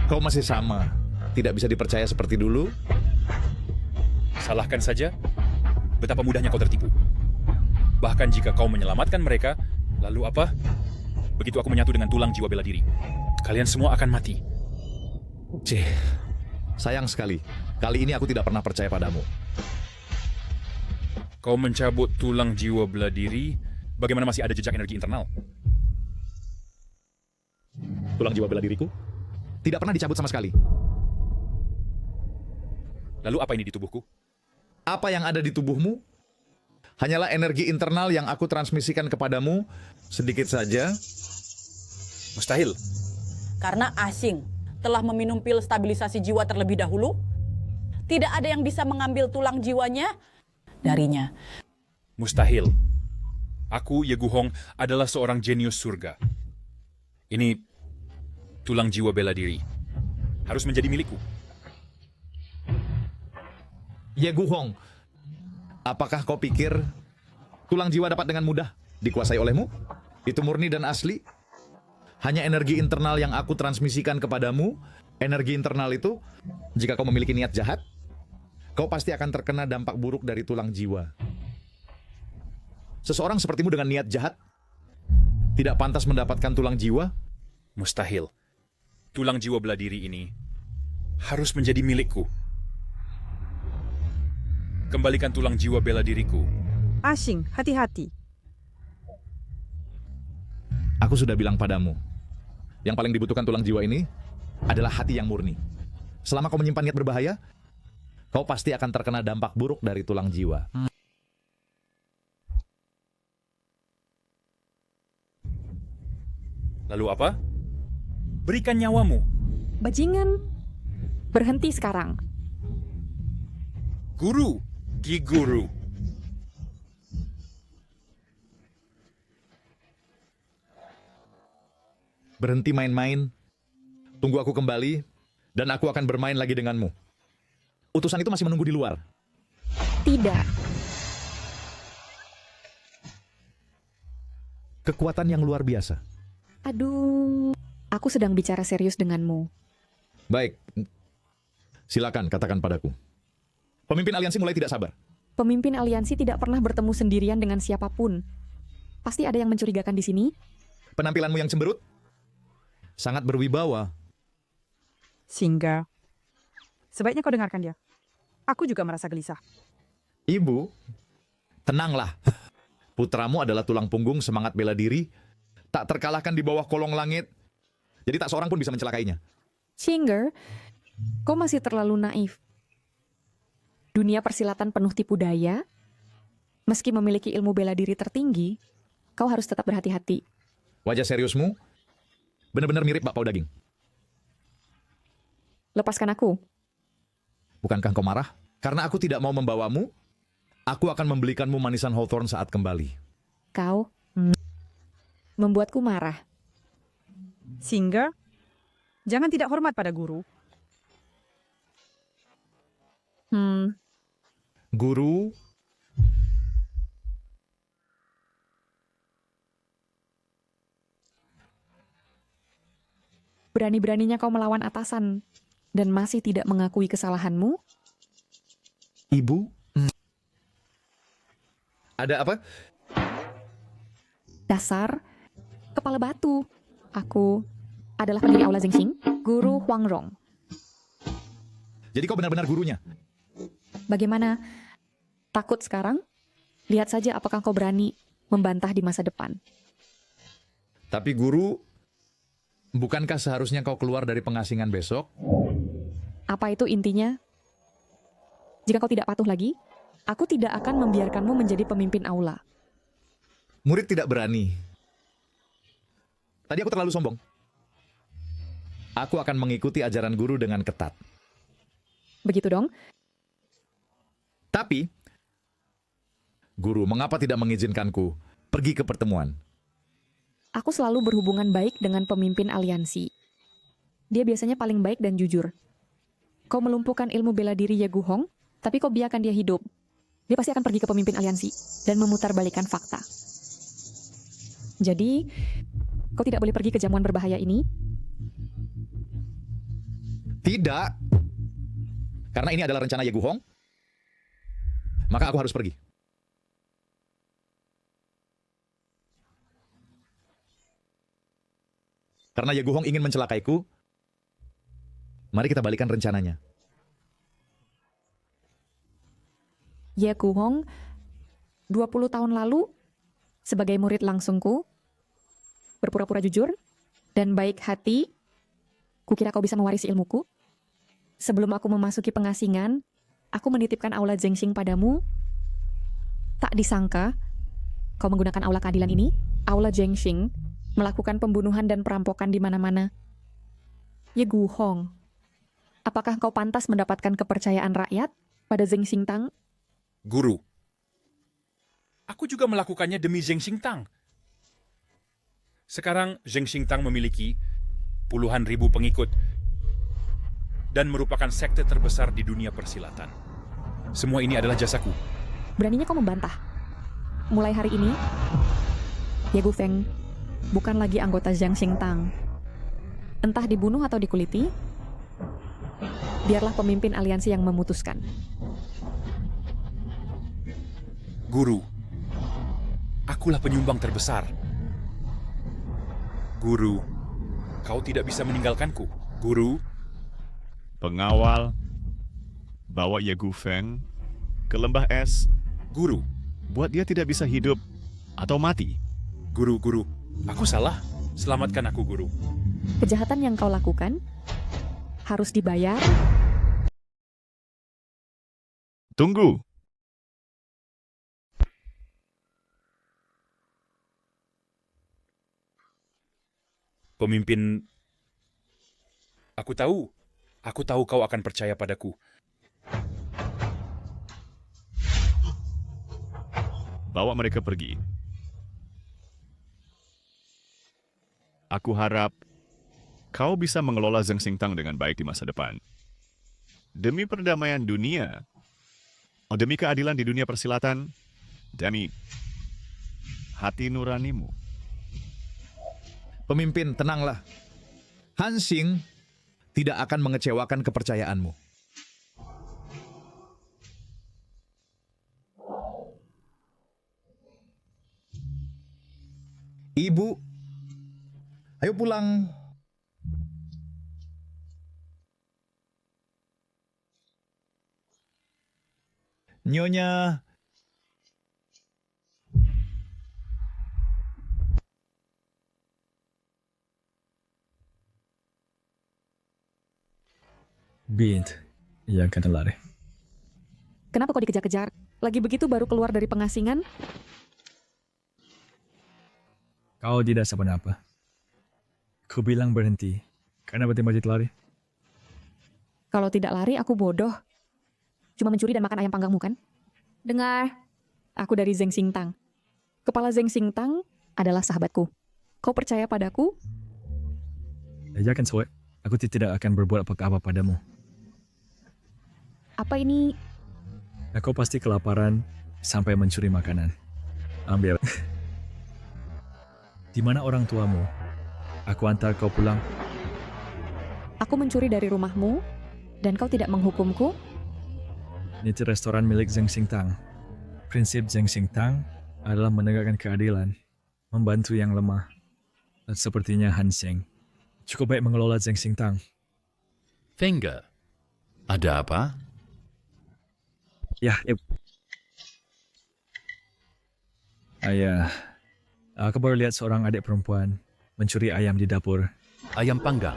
kau masih sama. Tidak bisa dipercaya seperti dulu. Salahkan saja. Betapa mudahnya kau tertipu. Bahkan jika kau menyelamatkan mereka, lalu apa? Begitu aku menyatu dengan tulang jiwa bela diri, kalian semua akan mati. Sayang sekali. Kali ini aku tidak pernah percaya padamu. Kau mencabut tulang jiwa bela diri, bagaimana masih ada jejak energi internal? Tulang jiwa bela diriku tidak pernah dicabut sama sekali. Lalu apa ini di tubuhku? Apa yang ada di tubuhmu hanyalah energi internal yang aku transmisikan kepadamu sedikit saja. Mustahil. Karena asing telah meminum pil stabilisasi jiwa terlebih dahulu, tidak ada yang bisa mengambil tulang jiwanya darinya. Mustahil. Aku, Ye Guhong, adalah seorang jenius surga. Ini tulang jiwa bela diri. Harus menjadi milikku. Ye Guhong, apakah kau pikir tulang jiwa dapat dengan mudah dikuasai olehmu? Itu murni dan asli. Hanya energi internal yang aku transmisikan kepadamu. Energi internal itu, jika kau memiliki niat jahat, kau pasti akan terkena dampak buruk dari tulang jiwa. Seseorang sepertimu dengan niat jahat tidak pantas mendapatkan tulang jiwa? Mustahil. Tulang jiwa bela diri ini harus menjadi milikku. Kembalikan tulang jiwa bela diriku. Ashing, hati-hati. Aku sudah bilang padamu, yang paling dibutuhkan tulang jiwa ini adalah hati yang murni. Selama kau menyimpan niat berbahaya, kau pasti akan terkena dampak buruk dari tulang jiwa. Lalu apa? Berikan nyawamu. Bajingan, berhenti sekarang. Guru, Ki Guru. Berhenti main-main, tunggu aku kembali, dan aku akan bermain lagi denganmu. Utusan itu masih menunggu di luar. Tidak. Kekuatan yang luar biasa. Aduh, aku sedang bicara serius denganmu. Baik, silakan katakan padaku. Pemimpin aliansi mulai tidak sabar. Pemimpin aliansi tidak pernah bertemu sendirian dengan siapapun. Pasti ada yang mencurigakan di sini. Penampilanmu yang cemberut sangat berwibawa. Sehingga, sebaiknya kau dengarkan dia. Aku juga merasa gelisah. Ibu, tenanglah. Putramu adalah tulang punggung semangat bela diri, tak terkalahkan di bawah kolong langit. Jadi tak seorang pun bisa mencelakainya. Singer, kau masih terlalu naif. Dunia persilatan penuh tipu daya. Meski memiliki ilmu bela diri tertinggi, kau harus tetap berhati-hati. Wajah seriusmu benar-benar mirip bakpao daging. Lepaskan aku. Bukankah kau marah? Karena aku tidak mau membawamu, aku akan membelikanmu manisan Hawthorne saat kembali. Kau membuatku marah. Singer, jangan tidak hormat pada guru. Guru, berani-beraninya kau melawan atasan dan masih tidak mengakui kesalahanmu? Ibu? Ada apa? Dasar kepala batu. Aku adalah pendiri Aula Zengxing, Guru Huang Rong. Jadi kau benar-benar gurunya? Bagaimana? Takut sekarang? Lihat saja apakah kau berani membantah di masa depan. Tapi guru, bukankah seharusnya kau keluar dari pengasingan besok? Apa itu intinya? Jika kau tidak patuh lagi, aku tidak akan membiarkanmu menjadi pemimpin aula. Murid tidak berani. Tadi aku terlalu sombong. Aku akan mengikuti ajaran guru dengan ketat. Begitu dong? Tapi, guru, mengapa tidak mengizinkanku pergi ke pertemuan? Aku selalu berhubungan baik dengan pemimpin aliansi. Dia biasanya paling baik dan jujur. Kau melumpuhkan ilmu bela diri Ye Guhong, tapi kau biarkan dia hidup. Dia pasti akan pergi ke pemimpin aliansi dan memutarbalikkan fakta. Jadi, kau tidak boleh pergi ke jamuan berbahaya ini? Tidak. Karena ini adalah rencana Ye Guhong, maka aku harus pergi. Karena Ye Guhong ingin mencelakaiku, mari kita balikan rencananya. Ye Guhong, 20 tahun lalu, sebagai murid langsungku, berpura-pura jujur dan baik hati, kukira kau bisa mewarisi ilmuku. Sebelum aku memasuki pengasingan, aku menitipkan Aula Zengxing padamu. Tak disangka, kau menggunakan Aula Keadilan ini, Aula Zengxing, melakukan pembunuhan dan perampokan di mana-mana. Ye Guhong, apakah kau pantas mendapatkan kepercayaan rakyat pada Zengxing Tang? Guru, aku juga melakukannya demi Zengxing Tang. Sekarang Zengxing Tang memiliki puluhan ribu pengikut dan merupakan sekte terbesar di dunia persilatan. Semua ini adalah jasaku. Beraninya kau membantah. Mulai hari ini, Ye Gufeng bukan lagi anggota Zengxing Tang. Entah dibunuh atau dikuliti, biarlah pemimpin aliansi yang memutuskan. Guru, akulah penyumbang terbesar. Guru, kau tidak bisa meninggalkanku. Guru, Pengawal, bawa Ye Gu Feng ke lembah es. Guru, buat dia tidak bisa hidup atau mati. Guru, aku salah. Selamatkan aku, Guru. Kejahatan yang kau lakukan harus dibayar. Tunggu. Pemimpin, aku tahu kau akan percaya padaku. Bawa mereka pergi. Aku harap kau bisa mengelola Zheng Xingtang dengan baik di masa depan. Demi perdamaian dunia, demi keadilan di dunia persilatan, demi hati nuranimu. Pemimpin, tenanglah. Han Xing tidak akan mengecewakan kepercayaanmu. Ibu, ayo pulang. Nyonya. Bint, yang kena lari. Kenapa kau dikejar-kejar? Lagi begitu baru keluar dari pengasingan? Kau tidak apa-apa. Ku bilang berhenti. Kenapa tiba-tiba lari? Kalau tidak lari, aku bodoh. Cuma mencuri dan makan ayam panggangmu, kan? Dengar, aku dari Zheng Xingtang. Kepala Zheng Xingtang adalah sahabatku. Kau percaya padaku? Yakin, Soe. Aku tidak akan berbuat apa-apa padamu. Apa ini? Aku pasti kelaparan sampai mencuri makanan. Ambil. Di mana orang tuamu? Aku antar kau pulang. Aku mencuri dari rumahmu, dan kau tidak menghukumku? Ini restoran milik Zheng Xingtang. Prinsip Zheng Xingtang adalah menegakkan keadilan, membantu yang lemah. Dan sepertinya Han Xing cukup baik mengelola Zheng Xingtang. Fengge, ada apa? Ya, Ayah, aku baru lihat seorang adik perempuan mencuri ayam di dapur. Ayam panggang.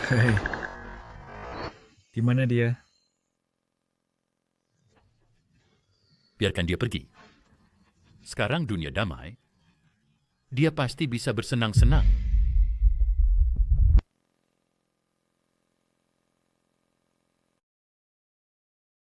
Hei, di mana dia? Biarkan dia pergi. Sekarang dunia damai. Dia pasti bisa bersenang-senang.